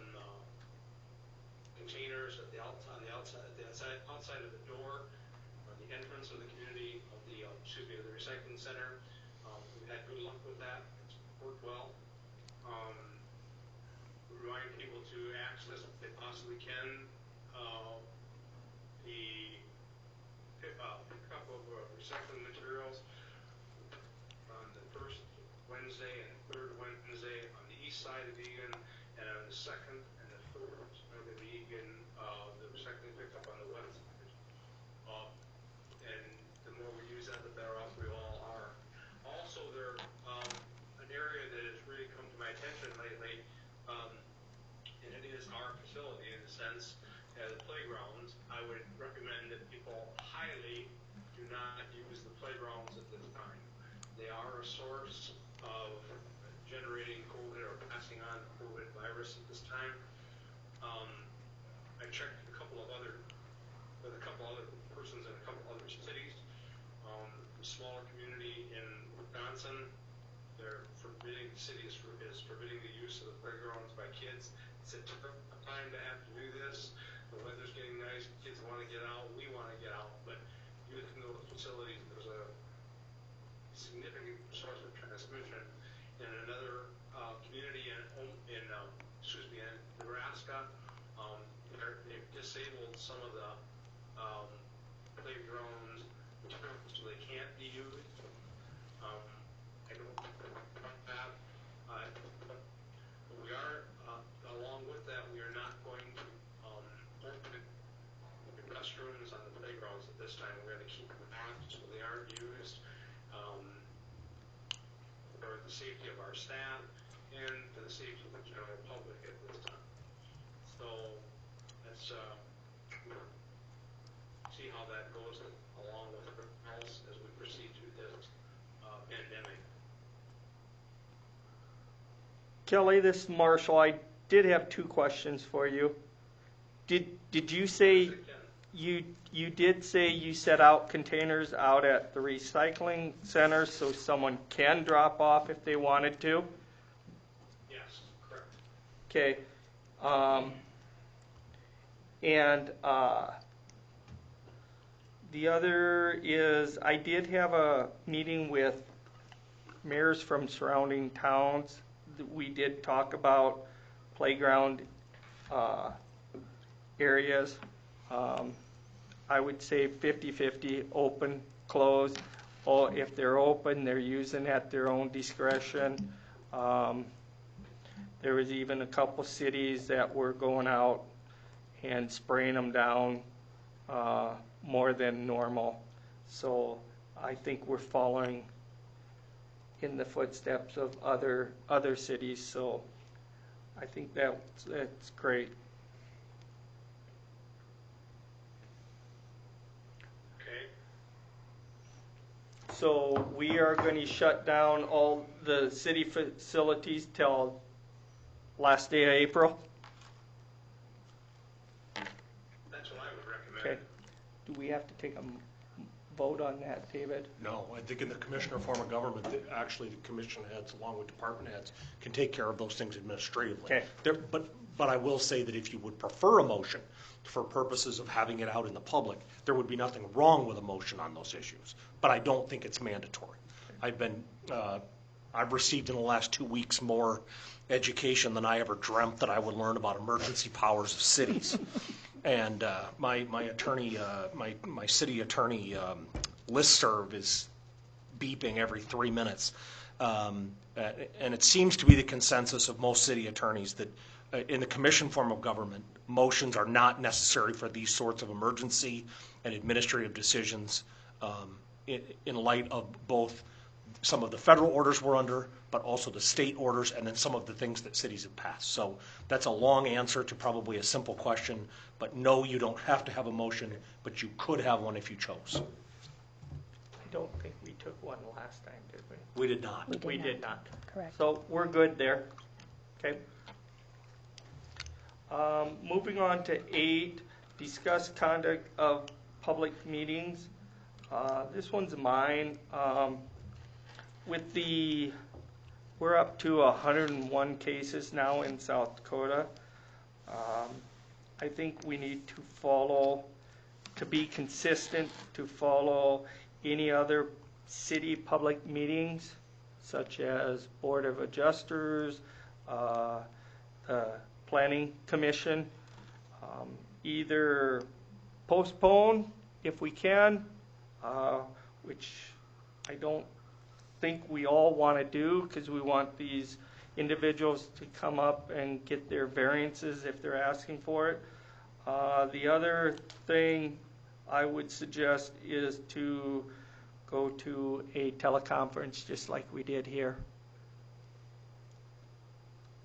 containers at the outside of the door, or the entrance of the community of the the recycling center. We've had good luck with that. It's worked well. Remind people to access, if they possibly can, the pickup of recycling materials on the first Wednesday and third Wednesday on the east side of Egan, and on the second and the third of Egan, the recycling pickup on the west side. And the more we use that, the better off we all are. Also, there an area that has really come to my attention lately, and it is our facility in the sense as playgrounds. I would recommend that people highly do not use the playgrounds at this time. They are a source of generating COVID or passing on the COVID virus at this time. I checked with a couple other persons in a couple other cities. A smaller community in Wisconsin, they're forbidding, the city is forbidding the use of the playgrounds by kids. It's a tough time to have to do this. The weather's getting nice, kids want to get out, we want to get out, but using those facilities, there's a significant source of transmission. In another community in Nebraska, they've disabled some of the playgrounds so they can't be used. I don't have that. We are, along with that, we are not going to open restrooms on the playgrounds at this time. We're going to keep them locked so they aren't used for the safety of our staff and for the safety of the general public at this time. So let's see how that goes along with everything else as we proceed through this pandemic. Kelly, this is Marshall. I did have 2 questions for you. Did you say you did say you set out containers out at the recycling center so someone can drop off if they wanted to? Yes, correct. Okay. The other is I did have a meeting with mayors from surrounding towns. We did talk about playground areas. I would say 50-50, open, closed. Or if they're open, they're using at their own discretion. There was even a couple cities that were going out and spraying them down more than normal. So I think we're following in the footsteps of other cities. So I think that's great. Okay. So we are going to shut down all the city facilities till last day of April. That's what I would recommend. Okay. Do we have to take a vote on that, David? No, I think in the commissioner form of government, actually the commission heads, along with department heads, can take care of those things administratively. Okay. But I will say that if you would prefer a motion for purposes of having it out in the public, there would be nothing wrong with a motion on those issues. But I don't think it's mandatory. I've received in the last 2 weeks more education than I ever dreamt that I would learn about emergency powers of cities. And my attorney, my city attorney listserv is beeping every 3 minutes. And it seems to be the consensus of most city attorneys that in the commission form of government, motions are not necessary for these sorts of emergency and administrative decisions in light of both some of the federal orders we're under, but also the state orders, and then some of the things that cities have passed. So that's a long answer to probably a simple question, but no, you don't have to have a motion, but you could have one if you chose. I don't think we took one last time, did we? We did not. We did not. Correct. So we're good there. Okay. Moving on to 8, discuss conduct of public meetings. This one's mine. We're up to 101 cases now in South Dakota. I think we need to be consistent, to follow any other city public meetings, such as Board of Adjusters, Planning Commission. Either postpone if we can, which I don't think we all want to do because we want these individuals to come up and get their variances if they're asking for it. The other thing I would suggest is to go to a teleconference just like we did here.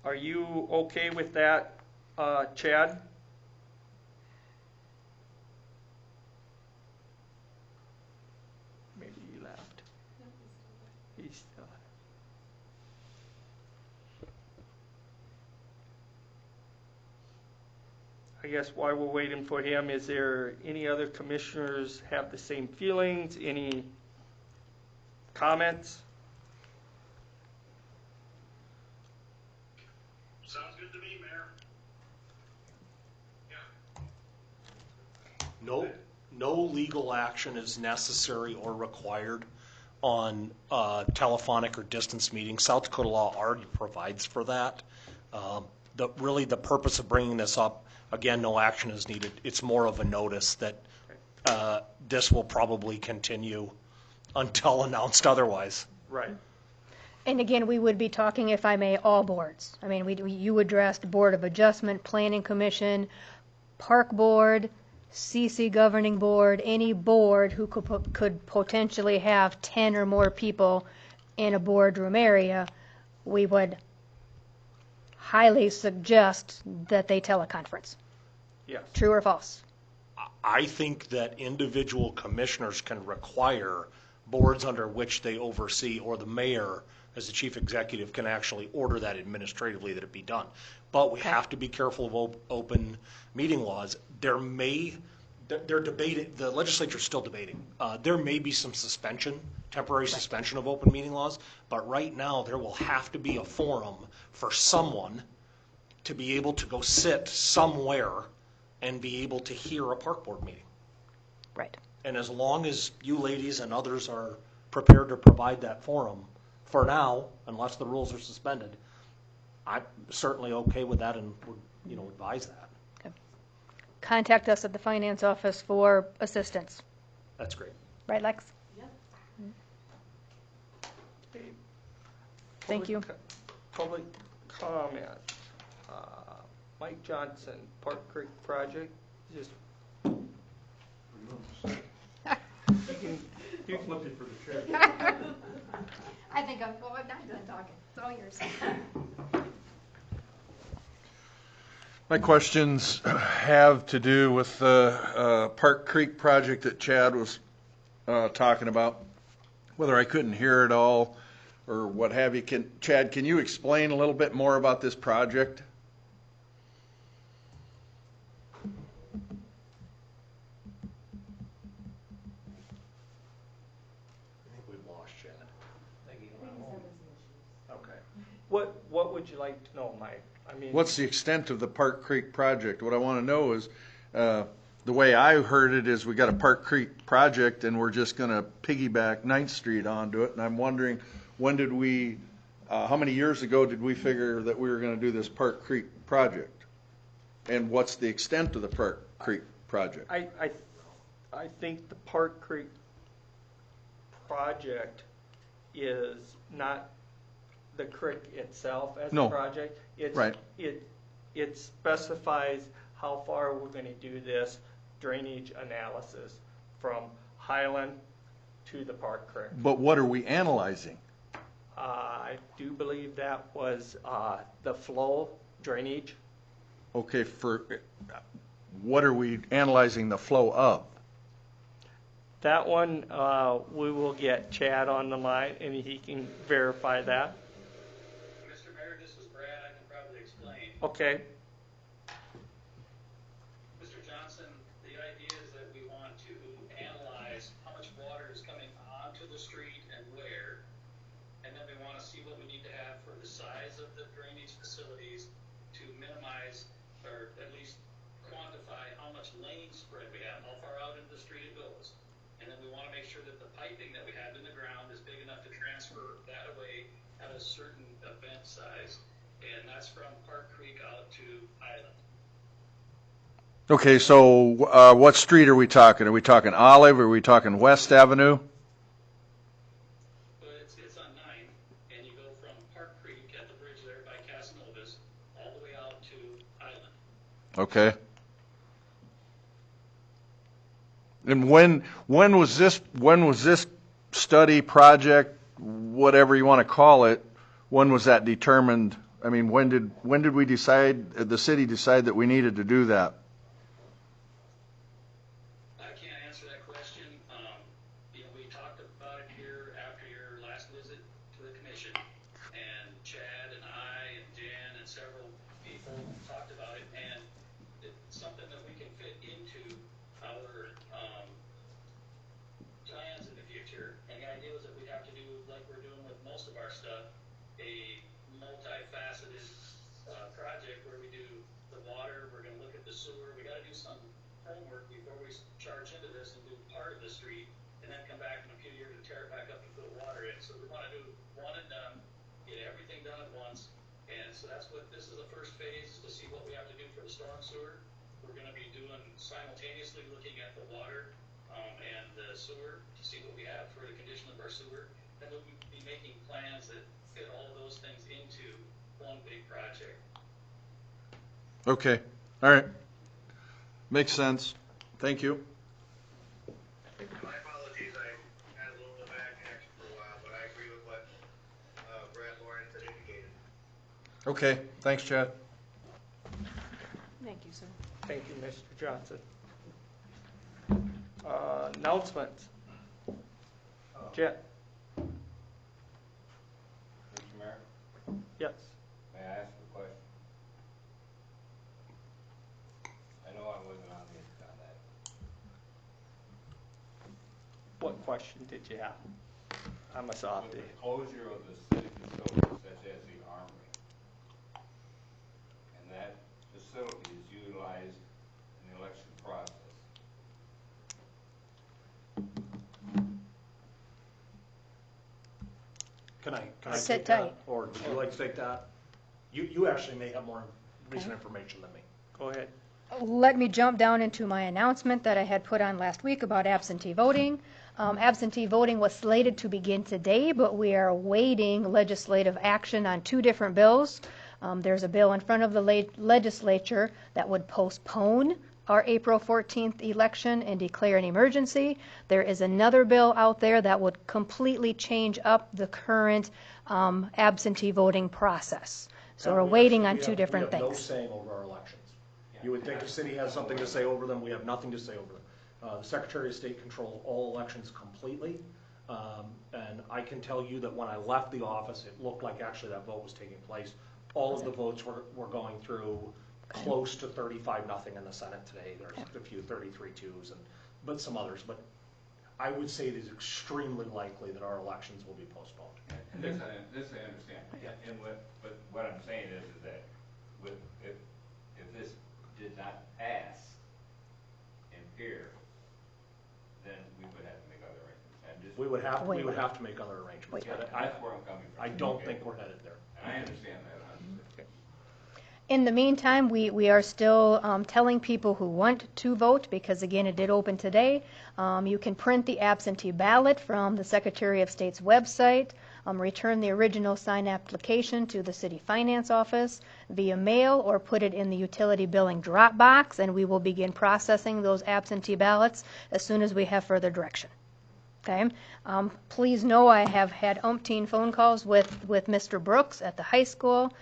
Are you okay with that, Chad? Maybe he left. He's still. I guess while we're waiting for him, is there any other commissioners have the same feelings? Any comments? Sounds good to me, Mayor. No legal action is necessary or required on telephonic or distance meetings. South Dakota law already provides for that. Really the purpose of bringing this up, again, no action is needed. It's more of a notice that this will probably continue until announced otherwise. Right. And again, we would be talking, if I may, all boards. I mean, you addressed Board of Adjustment, Planning Commission, Park Board, CC Governing Board, any board who could potentially have 10 or more people in a boardroom area. We would highly suggest that they teleconference. Yes. True or false? I think that individual commissioners can require boards under which they oversee, or the mayor as the chief executive can actually order that administratively that it be done. But we have to be careful of open meeting laws. They're debating, the legislature's still debating. There may be some suspension, temporary suspension of open meeting laws, but right now there will have to be a forum for someone to be able to go sit somewhere and be able to hear a park board meeting. Right. And as long as you ladies and others are prepared to provide that forum, for now, unless the rules are suspended, I'm certainly okay with that and would, advise that. Okay. Contact us at the finance office for assistance. That's great. Right, Lex? Yep. Thank you. Public comment. Mike Johnson, Park Creek Project. Just. You can look for the chair. I think I'm not done talking. It's all yours. My questions have to do with the Park Creek project that Chad was talking about. Whether I couldn't hear it all or what have you. Chad, can you explain a little bit more about this project? What would you like to know, Mike? I mean, What's the extent of the Park Creek project? What I want to know is, the way I heard it is we got a Park Creek project and we're just going to piggyback 9th Street onto it. And I'm wondering, when did we, how many years ago did we figure that we were going to do this Park Creek project? And what's the extent of the Park Creek project? I think the Park Creek project is not the creek itself as a project. It's, right. It specifies how far we're going to do this drainage analysis from Highland to the Park Creek. But what are we analyzing? I do believe that was the flow drainage. Okay, what are we analyzing the flow of? That one, we will get Chad on the line and he can verify that. Mr. Mayor, this is Brad. I can probably explain. Okay. Mr. Johnson, the idea is that we want to analyze how much water is coming onto the street and where, and then we want to see what we need to have for the size of the drainage facilities to minimize or at least quantify how much lane spread we have, how far out into the street it goes. And then we want to make sure that the piping that we have in the ground is big enough to transfer that away at a certain event size. And that's from Park Creek out to Island. Okay, so what street are we talking? Are we talking Olive? Are we talking West Avenue? But it's on 9, and you go from Park Creek at the bridge there by Casanovas all the way out to Island. Okay. And when was this study project, whatever you want to call it, when was that determined? I mean, when did we decide, the city decide that we needed to do that? I can't answer that question. We talked about it here after your last visit to the commission, and Chad and I and Jan and several people talked about it, and it's something that we can fit into our plans in the future. And the idea was that we'd have to do, like we're doing with most of our stuff, a multifaceted project where we do the water, we're going to look at the sewer, we got to do some homework before we charge into this and do part of the street, and then come back in a few years and tear it back up and put to do one and done, get everything done at once. And so that's what, this is the first phase to see what we have to do for the storm sewer. We're gonna be doing simultaneously looking at the water, and the sewer to see what we have for the condition of our sewer. Then we'll be making plans that fit all of those things into one big project. Okay, all right. Makes sense. Thank you. My apologies, I had a little bit of back action for a while, but I agree with what Brad Lawrence had indicated. Okay, thanks, Chad. Thank you, sir. Thank you, Mr. Johnson. Announcements. Jet? Mr. Mayor, Yes. may I ask a question? I know I wasn't on that. What question did you have? I'm a softie. With the closure of the city facilities such as the Armory, and that facility is utilized in the election process. Can I Sit take that? tight. Or would you like to take that? You actually may have more recent information than me. Go ahead. Let me jump down into my announcement that I had put on last week about absentee voting. Absentee voting was slated to begin today, but we are awaiting legislative action on 2 different bills. There's a bill in front of the legislature that would postpone our April 14th election and declare an emergency. There is another bill out there that would completely change up the current absentee voting process. So we're waiting on 2 different We have no things. saying over our elections. You would think the city has something to say over them. We have nothing to say over them. The Secretary of State controls all elections completely. And I can tell you that when I left the office, it looked like actually that vote was taking place. All of the votes were going through close to 35-0 in the Senate today. There's a few 33-2s, but some others. But I would say it is extremely likely that our elections will be postponed. And this I understand. And what I'm saying is that if this did not pass in here, then we would have to make other arrangements. We would have to make other arrangements. But That's where I'm coming from. I don't think we're headed there. And I understand that 100%. In the meantime, we are still telling people who want to vote, because again, it did open today. You can print the absentee ballot from the Secretary of State's website, return the original signed application to the City Finance Office via mail, or put it in the utility billing drop box, and we will begin processing those absentee ballots as soon as we have further direction. Okay. Please know I have had umpteen phone calls with Mr. Brooks at the high school,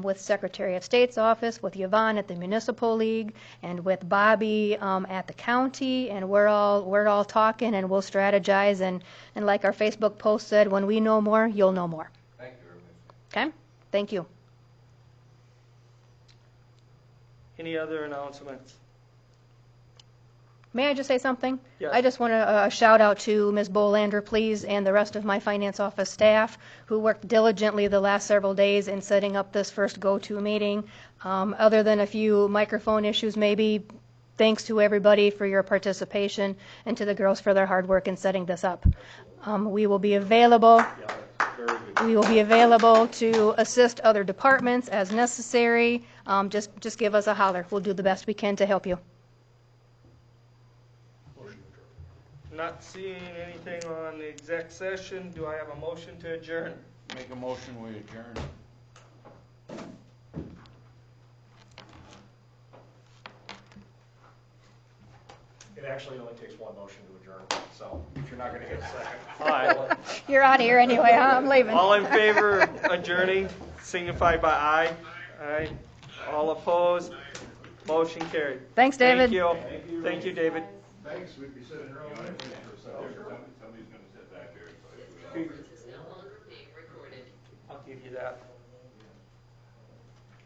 with Secretary of State's office, with Yvonne at the Municipal League, and with Bobby at the county, and we're all talking, and we'll strategize, and like our Facebook post said, when we know more, you'll know more. Thank you very much. Okay? Thank you. Any other announcements? May I just say something? Yes. I just want to shout out to Ms. Bolander, please, and the rest of my finance office staff who worked diligently the last several days in setting up this first go-to meeting. Other than a few microphone issues, maybe, thanks to everybody for your participation and to the girls for their hard work in setting this up. We will be available. We will be available to assist other departments as necessary. Just give us a holler. We'll do the best we can to help you. Not seeing anything on the exec session. Do I have a motion to adjourn? Make a motion, we adjourn. It actually only takes one motion to adjourn, so if you're not going to get a second. All right. You're out of here anyway, huh? I'm leaving. All in favor of adjourning, signify by aye. Aye. All opposed? Motion carried. Thanks, David. Thank you. Thank you, David. Thanks, we'd be sitting here all night. Somebody's going to sit back there. This conference is no longer being recorded. I'll give you that.